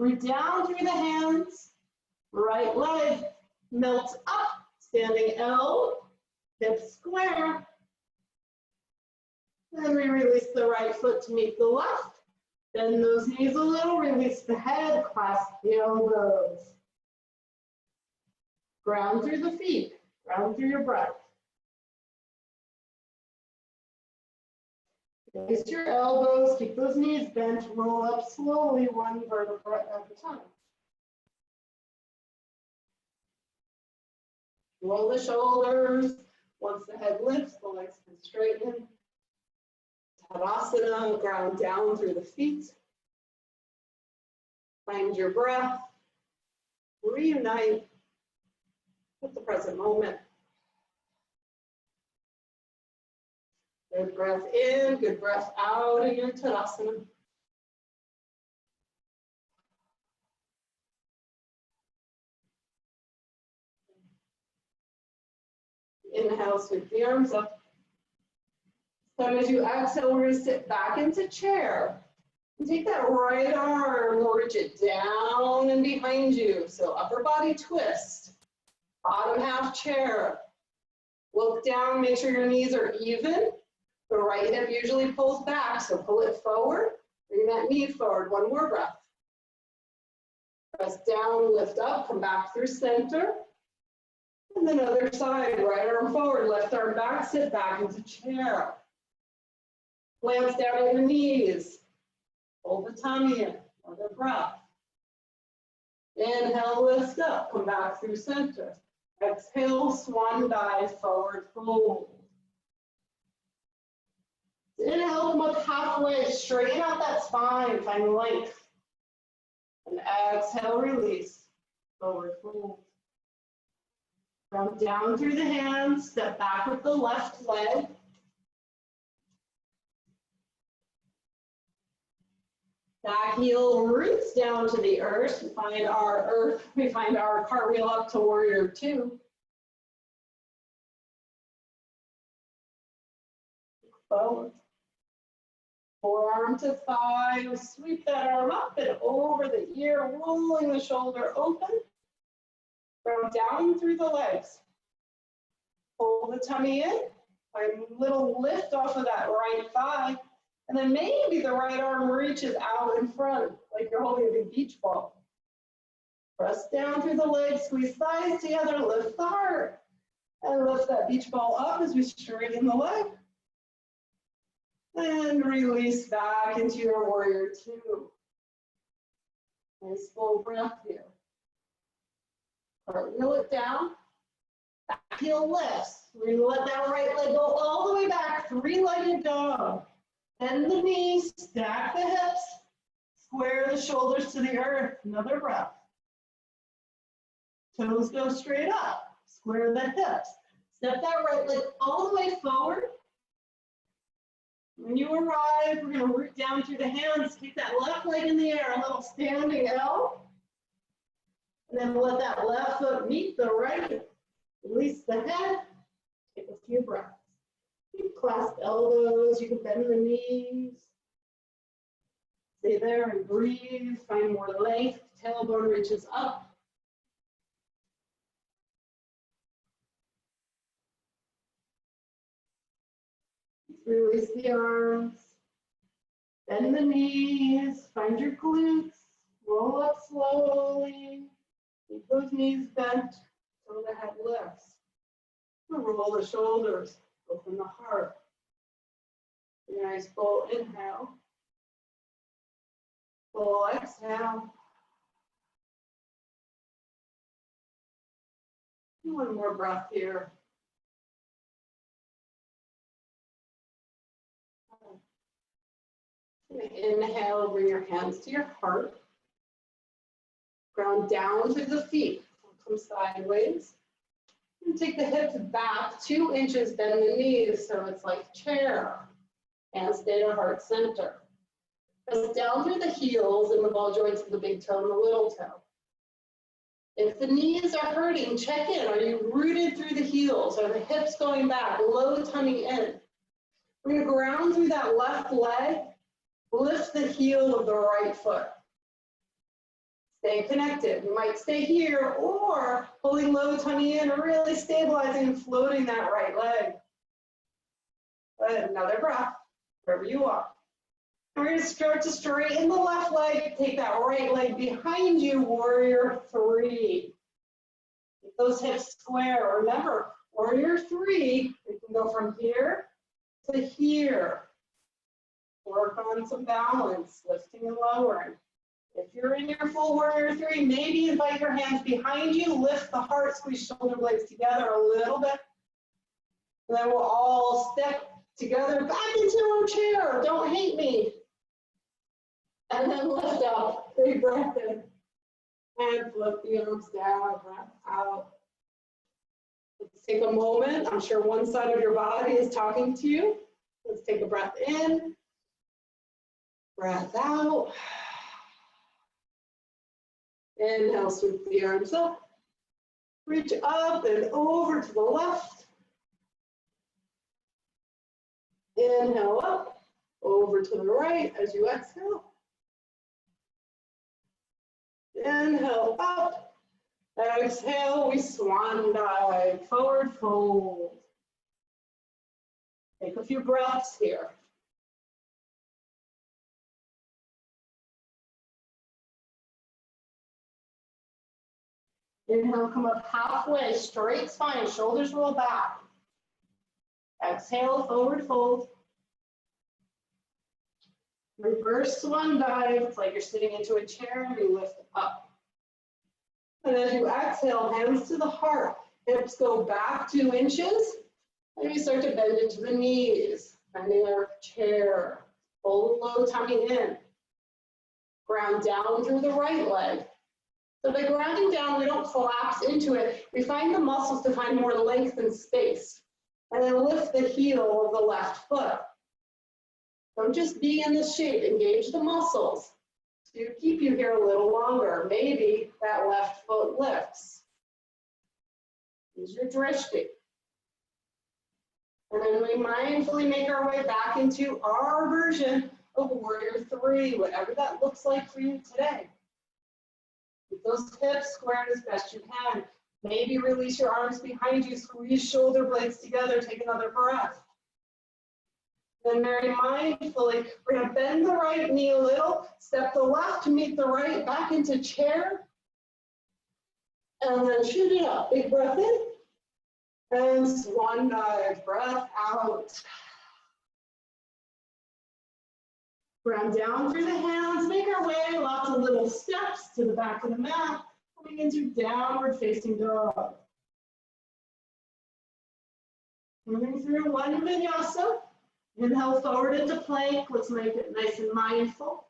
S1: Root down through the hands. Right leg melts up. Standing L. Hips square. Then we release the right foot to meet the left. Bend those knees a little. Release the head. Clasp the elbows. Ground through the feet. Ground through your breath. Raise your elbows, keep those knees bent, roll up slowly, one vertebra at a time. Roll the shoulders. Once the head lifts, the legs can straighten. Tadasana, ground down through the feet. Find your breath. Reunite with the present moment. Good breath in, good breath out in your Tadasana. Inhale, sweep the arms up. So as you exhale, we're going to sit back into chair. And take that right arm, reach it down and behind you. So upper body twist, bottom half chair. Look down, make sure your knees are even. The right hip usually pulls back, so pull it forward. Bring that knee forward, one more breath. Press down, lift up, come back through center. And then other side, right arm forward, left arm back, sit back into chair. Glance down at your knees. Hold the tummy in, another breath. Inhale, lift up, come back through center. Exhale, swan dive, forward fold. Inhale, come up halfway, straighten out that spine, find length. And exhale, release, forward fold. Come down through the hands, step back with the left leg. Back heel roots down to the earth. We find our cartwheel up to warrior two. Forward. Forearm to thigh, sweep that arm up and over the ear, rolling the shoulder open. From down through the legs. Pull the tummy in, find a little lift off of that right thigh, and then maybe the right arm reaches out in front, like you're holding a big beach ball. Press down through the legs, squeeze thighs together, lift the heart, and lift that beach ball up as we straighten the leg. And release back into your warrior two. Nice full breath here. Cartwheel it down. Back heel lifts. We're going to let that right leg go all the way back, three-legged dog. Bend the knees, stack the hips, square the shoulders to the earth. Another breath. Toes go straight up. Square the hips. Step that right leg all the way forward. When you arrive, we're going to root down through the hands. Keep that left leg in the air, a little standing L. And then let that left foot meet the right. Release the head. Take a few breaths. You can clasp elbows. You can bend the knees. Stay there and breathe. Find more length. Tailbone reaches up. Release the arms. Bend the knees. Find your glutes. Roll up slowly. Keep those knees bent so the head lifts. Roll the shoulders, open the heart. Nice full inhale. Full exhale. One more breath here. Inhale, bring your hands to your heart. Ground down through the feet. Come sideways. And take the hips back 2 inches, bend the knees so it's like chair. And stay to heart center. Press down through the heels and the ball joints of the big toe and the little toe. If the knees are hurting, check in. Are you rooted through the heels? Are the hips going back? Low tummy in. We're going to ground through that left leg. Lift the heel of the right foot. Stay connected. You might stay here or pulling low tummy in, really stabilizing and floating that right leg. Good. Another breath, wherever you are. And we're going to start to straighten the left leg. Take that right leg behind you, warrior three. Keep those hips square. Remember, warrior three, we can go from here to here. Work on some balance, lifting and lowering. If you're in your full warrior three, maybe invite your hands behind you, lift the heart, squeeze shoulder blades together a little bit. And then we'll all step together back into our chair. Don't hate me. And then lift up, big breath in. And flip the arms down, breath out. Let's take a moment. I'm sure one side of your body is talking to you. Let's take a breath in, breath out. Inhale, sweep the arms up. Reach up and over to the left. Inhale up, over to the right as you exhale. Inhale up. Exhale, we swan dive, forward fold. Take a few breaths here. Inhale, come up halfway, straight spine, shoulders roll back. Exhale, forward fold. Reverse swan dive. It's like you're sitting into a chair and you lift up. And as you exhale, hands to the heart. Hips go back 2 inches. And you start to bend into the knees. Bending our chair. Pull the low tummy in. Ground down through the right leg. So by grounding down, we don't collapse into it. We find the muscles to find more length and space. And then lift the heel of the left foot. Don't just be in this shape, engage the muscles to keep you here a little longer. Maybe that left foot lifts. Use your drishti. And then we mindfully make our way back into our version of warrior three, whatever that looks like for you today. Keep those hips squared as best you can. Maybe release your arms behind you, squeeze shoulder blades together, take another breath. Then very mindfully, we're going to bend the right knee a little, step the left to meet the right, back into chair, and then shoot it up. Big breath in, and swan dive, breath out. Ground down through the hands, make our way, lots of little steps to the back of the mat, coming into downward facing dog. Moving through one vinyasa. Inhale forward into plank. Let's make it nice and mindful.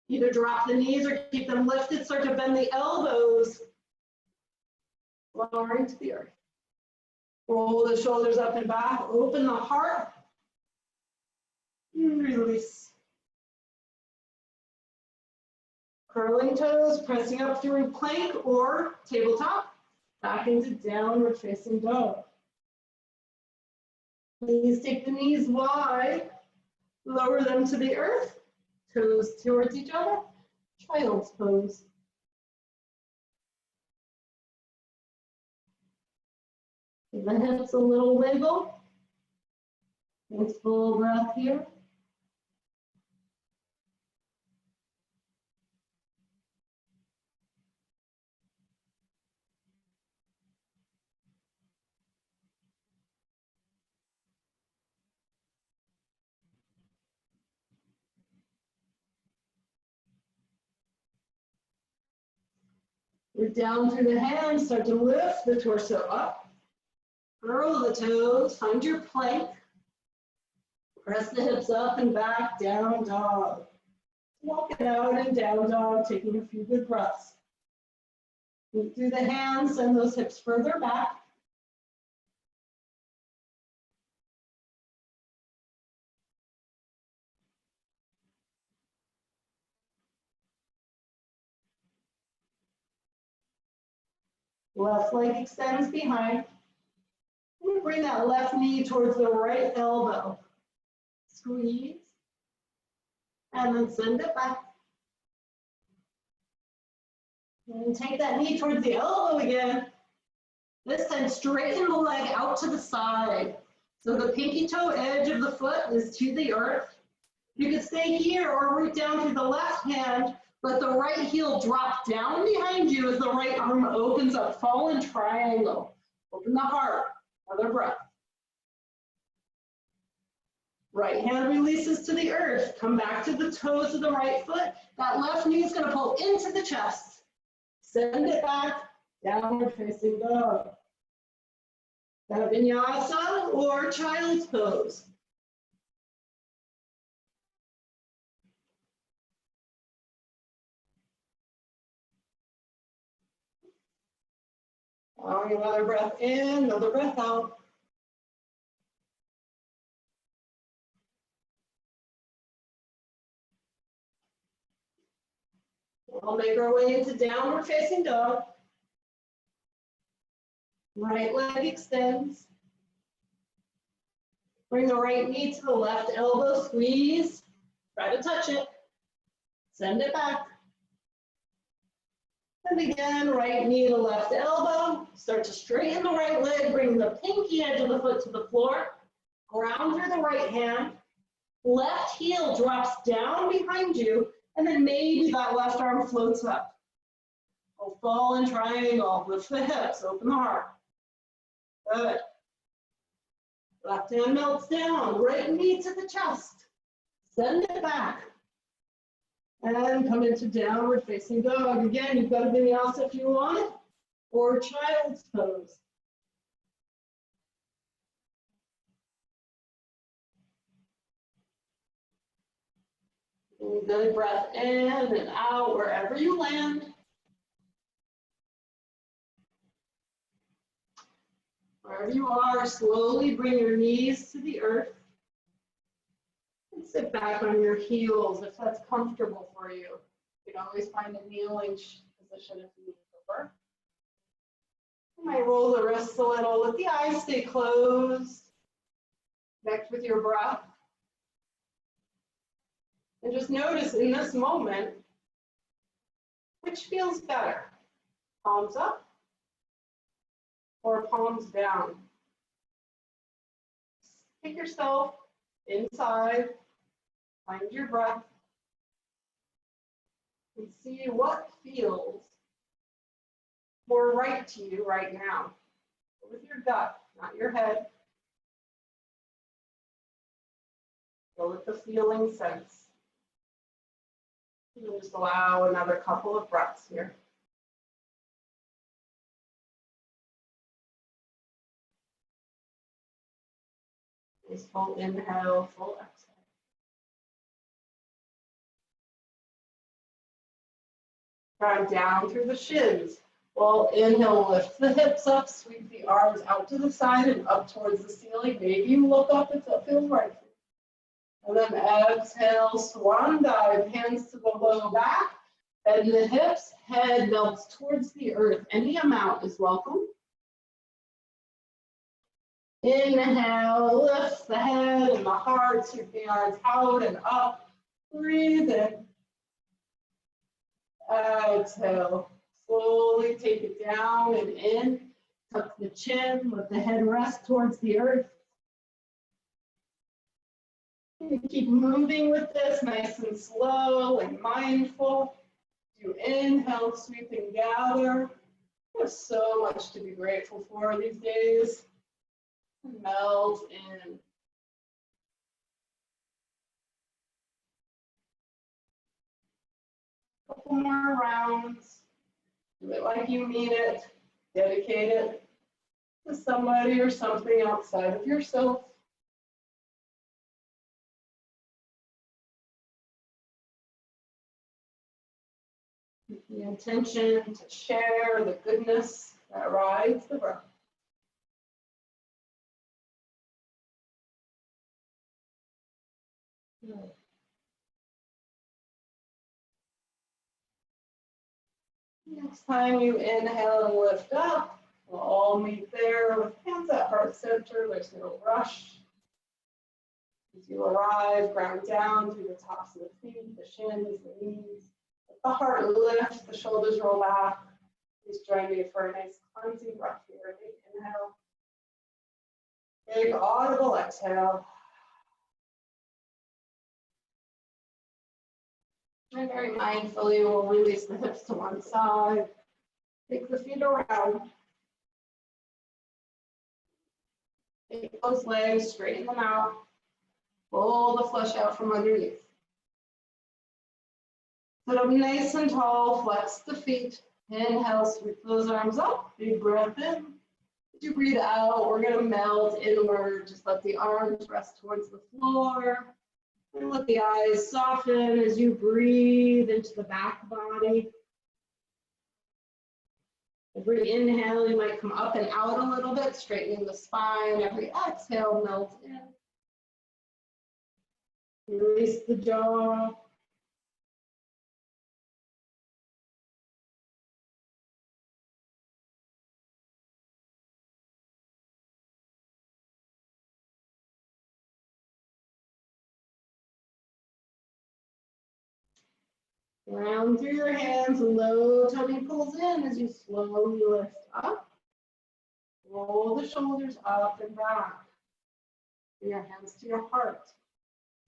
S1: Either drop the knees or keep them lifted. Start to bend the elbows, lowering to the earth. Roll the shoulders up and back. Open the heart. And release. Curling toes, pressing up through plank or tabletop. Back into downward facing dog. Please take the knees wide, lower them to the earth, toes towards each other, child's pose. Give the hips a little wiggle. Nice full breath here. We're down through the hands, start to lift the torso up. Curl the toes, find your plank. Press the hips up and back, down dog. Walk it out and down dog, taking a few good breaths. Move through the hands, send those hips further back. Left leg extends behind. And bring that left knee towards the right elbow. Squeeze. And then send it back. And take that knee towards the elbow again. This time straighten the leg out to the side. So the pinky toe edge of the foot is to the earth. You could stay here or root down through the left hand. Let the right heel drop down behind you as the right arm opens up. Fall in triangle. Open the heart. Another breath. Right hand releases to the earth. Come back to the toes of the right foot. That left knee is going to pull into the chest. Send it back. Downward facing dog. That vinyasa or child's pose. Allowing another breath in, another breath out. We'll make our way into downward facing dog. Right leg extends. Bring the right knee to the left elbow, squeeze. Try to touch it. Send it back. And again, right knee to left elbow. Start to straighten the right leg. Bring the pinky edge of the foot to the floor. Ground through the right hand. Left heel drops down behind you. And then maybe that left arm floats up. We'll fall in triangle. Lift the hips. Open the heart. Good. Left hand melts down. Right knee to the chest. Send it back. And come into downward facing dog. Again, you've got a vinyasa if you want it, or child's pose. Good breath in and out wherever you land. Wherever you are, slowly bring your knees to the earth. And sit back on your heels if that's comfortable for you. You can always find a kneeling position if you prefer. You might roll the wrists a little. Let the eyes stay closed. Connect with your breath. And just notice in this moment, which feels better? Palms up or palms down? Take yourself inside, find your breath, and see what feels more right to you right now. With your gut, not your head. Go with the feeling sense. And just allow another couple of breaths here. Nice full inhale, full exhale. Ground down through the shins. Well, inhale, lift the hips up, sweep the arms out to the side and up towards the ceiling. Maybe you look up if that feels right for you. And then exhale, swan dive, hands to the low back, bend the hips, head melts towards the earth. Any amount is welcome. Inhale, lift the head and the heart, sweep the arms out and up. Breathe in. Exhale, slowly take it down and in. Tuck the chin, let the head rest towards the earth. Keep moving with this, nice and slow and mindful. Do inhale, sweep and gather. There's so much to be grateful for these days. Melt in. Couple more rounds. Do it like you mean it. Dedicate it to somebody or something outside of yourself. With the intention to share the goodness that rides the breath. Good. Next time you inhale and lift up, we'll all meet there with hands at heart center. There's no rush. As you arrive, ground down through the tops of the feet, the shins, the knees. Let the heart lift, the shoulders roll back. Please join me for a nice cleansing breath here. Big inhale. Big audible exhale. And very mindfully, we'll release the hips to one side. Take the feet around. Take those legs, straighten them out. Pull the flesh out from underneath. Sit up nice and tall, flex the feet. Inhale, sweep those arms up. Big breath in. As you breathe out, we're going to melt inward. Just let the arms rest towards the floor. And let the eyes soften as you breathe into the back body. Every inhale, you might come up and out a little bit, straightening the spine. Every exhale, melt in. Release the jaw. Round through your hands, low tummy pulls in as you slowly lift up. Roll the shoulders up and back. Bring your hands to your heart.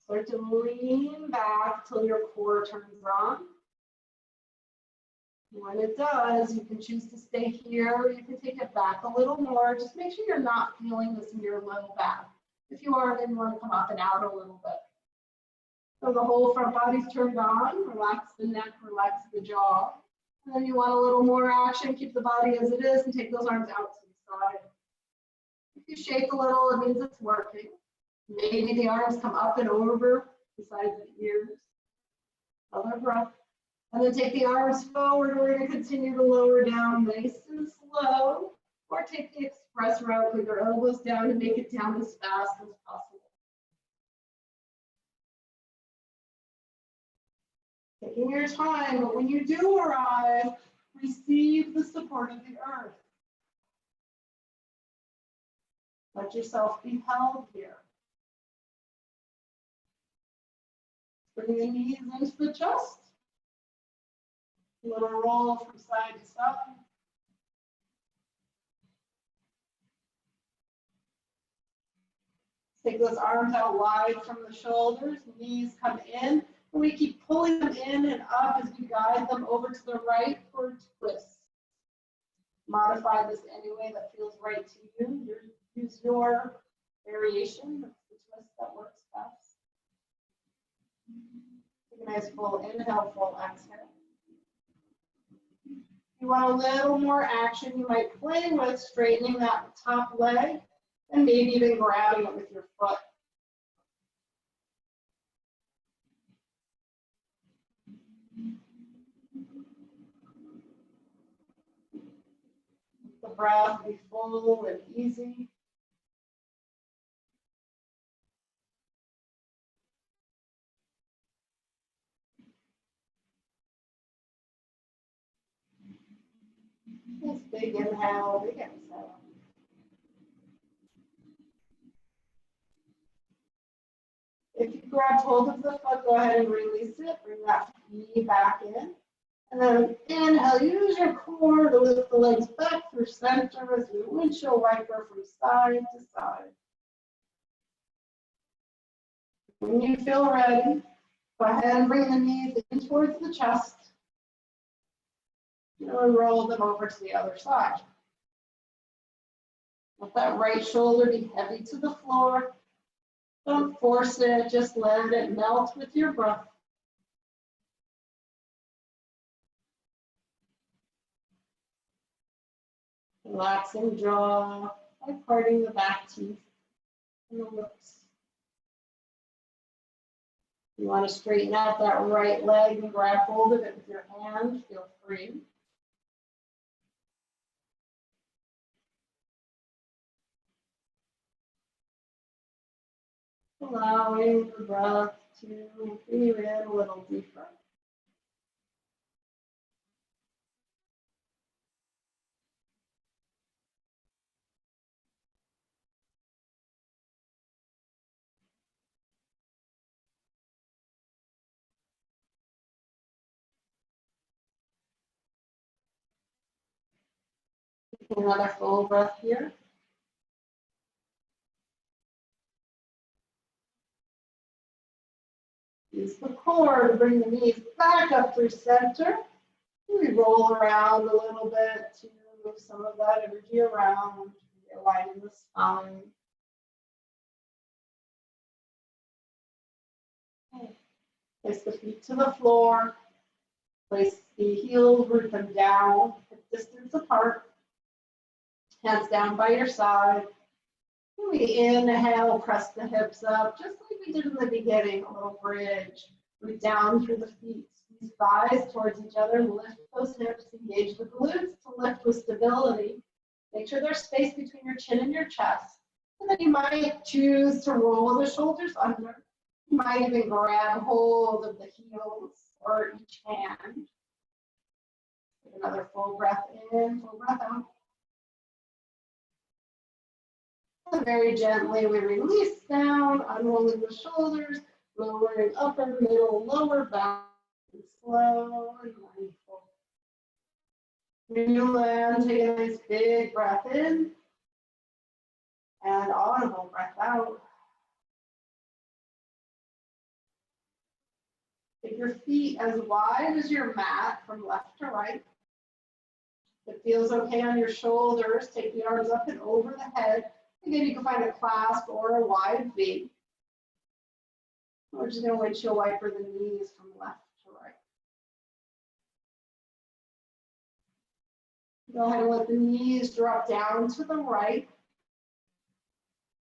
S1: Start to lean back till your core turns on. When it does, you can choose to stay here or you can take it back a little more. Just make sure you're not feeling this in your low back. If you are, then you want to come up and out a little bit. So the whole front body's turned on. Relax the neck, relax the jaw. And then you want a little more action. Keep the body as it is and take those arms out to the side. If you shake a little, it means it's working. Maybe the arms come up and over beside the ears. Another breath. And then take the arms forward. We're going to continue to lower down nice and slow. Or take the express route with your elbows down and make it down as fast as possible. Taking your time, but when you do arrive, receive the support of the earth. Let yourself be held here. Bring the knees into the chest. A little roll from side to side. Take those arms out wide from the shoulders, knees come in. And we keep pulling them in and up as we guide them over to the right for twists. Modify this any way that feels right to you. Use your variation. That's the twist that works best. Take a nice full inhale, full exhale. If you want a little more action, you might play with straightening that top leg and maybe even grabbing it with your foot. The breath be full and easy. Nice big inhale, big exhale. If you grabbed hold of the foot, go ahead and release it. Bring that knee back in. And then inhale, use your core to lift the legs back through center as your windshield wiper from side to side. When you feel ready, go ahead and bring the knees in towards the chest. And roll them over to the other side. Let that right shoulder be heavy to the floor. Don't force it, just let it melt with your breath. Relaxing jaw by parting the back teeth and the lips. You want to straighten out that right leg and grab hold of it with your hand. Feel free. Allowing the breath to bring you in a little deeper. Take another full breath here. Use the core to bring the knees back up through center. We roll around a little bit to move some of that energy around, aligning the spine. Okay. Place the feet to the floor. Place the heels, root them down, a distance apart. Hands down by your side. We inhale, press the hips up, just like we did in the beginning, a little bridge. Root down through the feet, squeeze thighs towards each other, lift those hips, engage the glutes to lift with stability. Make sure there's space between your chin and your chest. And then you might choose to roll the shoulders under. You might even grab hold of the heels or each hand. Take another full breath in, full breath out. And very gently we release down, unrolling the shoulders, lowering upper, middle, lower back, and slow and mindful. When you land, take a nice big breath in and audible breath out. Take your feet as wide as your mat from left to right. If it feels okay on your shoulders, take the arms up and over the head. Again, you can find a clasp or a wide V. We're just going to windshield wiper the knees from left to right. Go ahead and let the knees drop down to the right.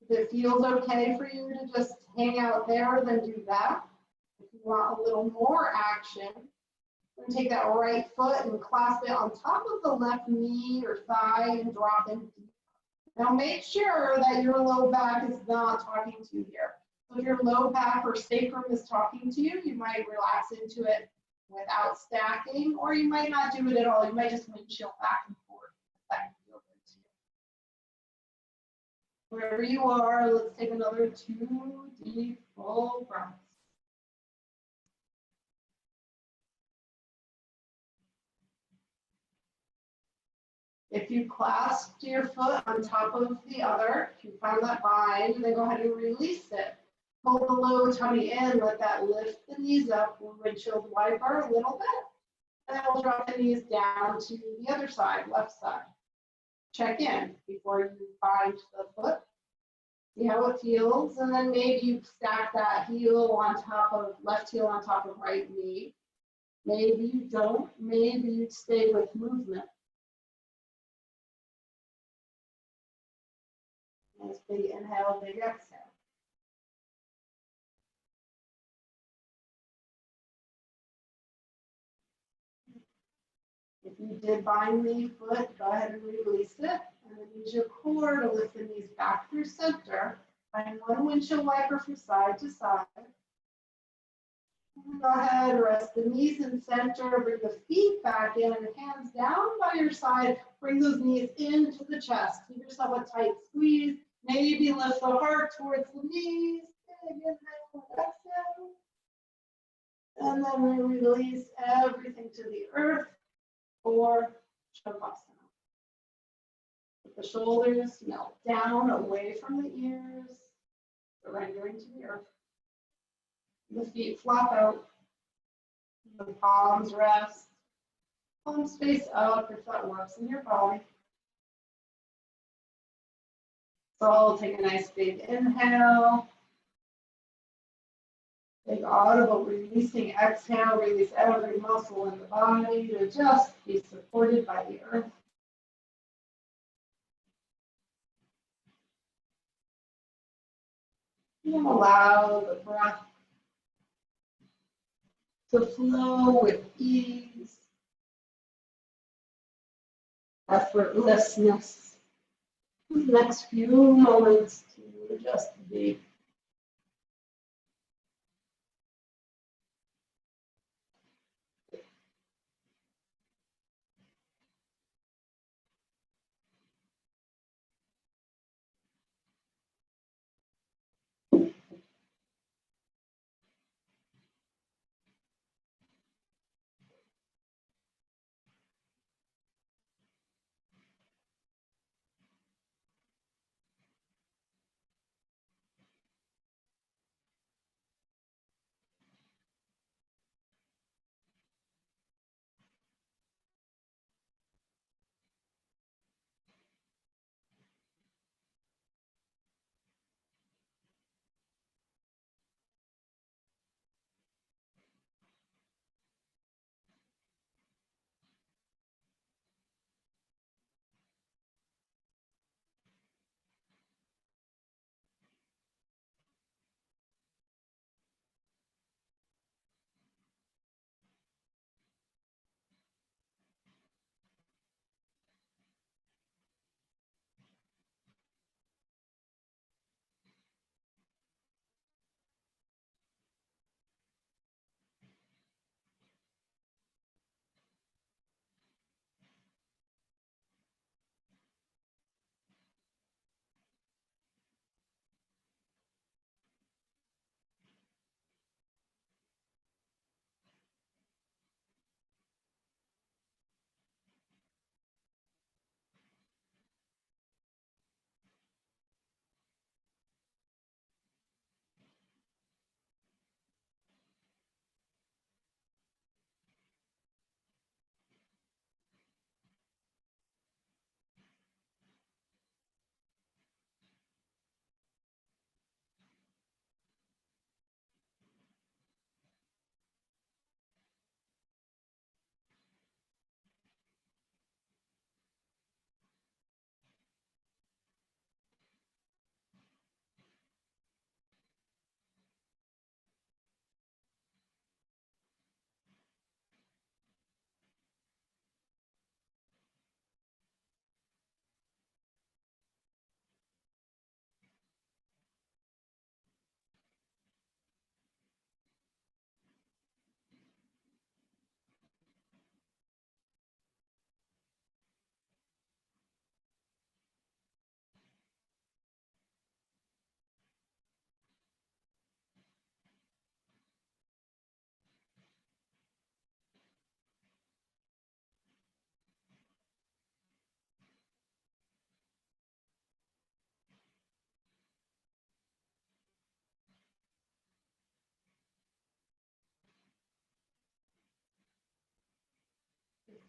S1: If it feels okay for you to just hang out there, then do that. If you want a little more action, then take that right foot and clasp it on top of the left knee or thigh and drop in deep. Now make sure that your low back is not talking to you here. So if your low back or sacrum is talking to you, you might relax into it without stacking, or you might not do it at all. You might just windshield back and forth. That can feel good to you. Wherever you are, let's take another 2 deep, full breaths. If you clasped your foot on top of the other, if you found that bind, then go ahead and release it. Pull the low tummy in, let that lift the knees up. We'll windshield wiper a little bit, and then we'll drop the knees down to the other side, left side. Check in before you bind the foot. See how it feels, and then maybe you stack that heel on top of, left heel on top of right knee. Maybe you don't, maybe you stay with movement. Nice big inhale, big exhale. If you did bind the foot, go ahead and release it. And then use your core to lift the knees back through center. Find one windshield wiper from side to side. And go ahead, rest the knees in center. Bring the feet back in and hands down by your side. Bring those knees into the chest. Give yourself a tight squeeze. Maybe lift the heart towards the knees. Big inhale, exhale. And then we release everything to the earth for Shavasana. Let the shoulders melt down away from the ears, surrendering to the earth. The feet flop out. The palms rest. Palms face up if that works in your body. So I'll take a nice big inhale. Big audible releasing exhale. Release every muscle in the body to just be supported by the earth. And allow the breath to flow with ease, effortlessness. The next few moments to just be.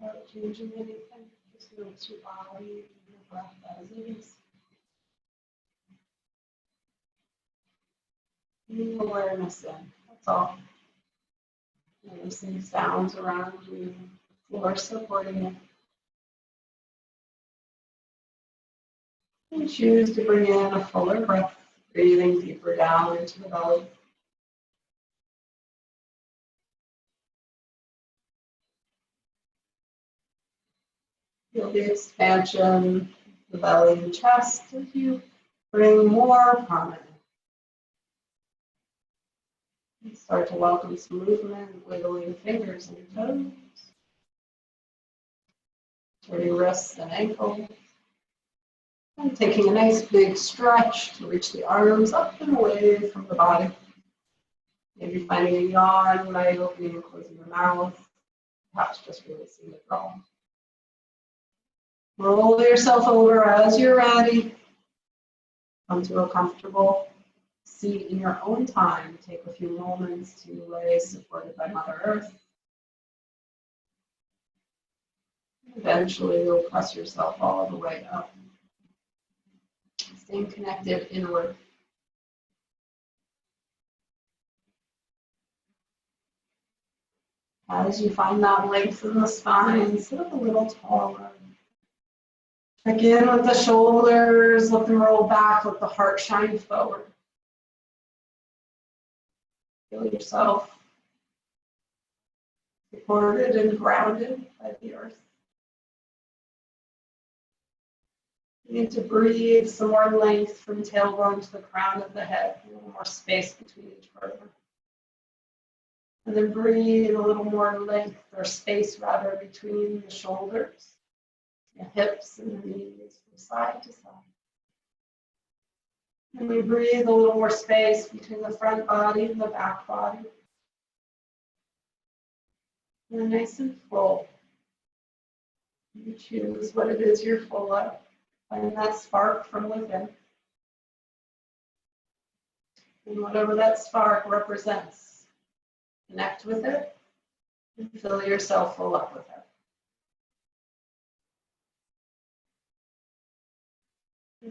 S1: without changing anything. Just notice your body and your breath as it is. Bring awareness in, that's all. Noticing sounds around you, the floor supporting it. And choose to bring in a fuller breath, breathing deeper down into the belly. Feel the expansion of the belly and chest as you bring more prominence. And start to welcome some movement, wiggling fingers and toes, turning wrists and ankles. And taking a nice big stretch to reach the arms up and away from the body. Maybe finding a yawn by opening and closing your mouth. Perhaps just releasing the draw. Roll yourself over as you're ready. Come to a comfortable seat in your own time. Take a few moments to lay supported by Mother Earth. Eventually, you'll press yourself all the way up. Staying connected inward. As you find that length in the spine, sit up a little taller. Check in with the shoulders, let them roll back, let the heart shine forward. Feel yourself supported and grounded by the earth. You need to breathe some more length from tailbone to the crown of the head, a little more space between each vertebra. And then breathe a little more length or space rather between the shoulders, the hips and the knees from side to side. And we breathe a little more space between the front body and the back body. And then nice and full. You choose what it is you're full of. Find that spark from within. And whatever that spark represents, connect with it and fill yourself full up with it.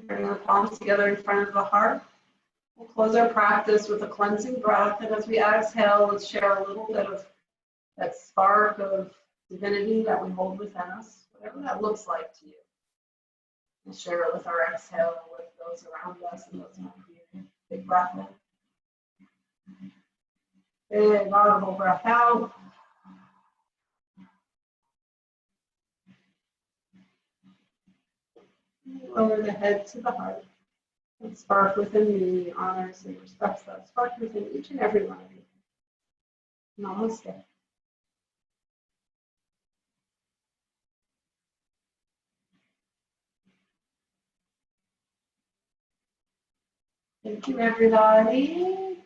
S1: Bring the palms together in front of the heart. We'll close our practice with a cleansing breath, and as we exhale, let's share a little bit of that spark of divinity that we hold within us, whatever that looks like to you. We'll share it with our exhale, with those around us and those not here. Big breath in. Big audible breath out. Lower the head to the heart. And spark within me honors and respects that spark within each and every one of you. Namaste. Thank you, everybody.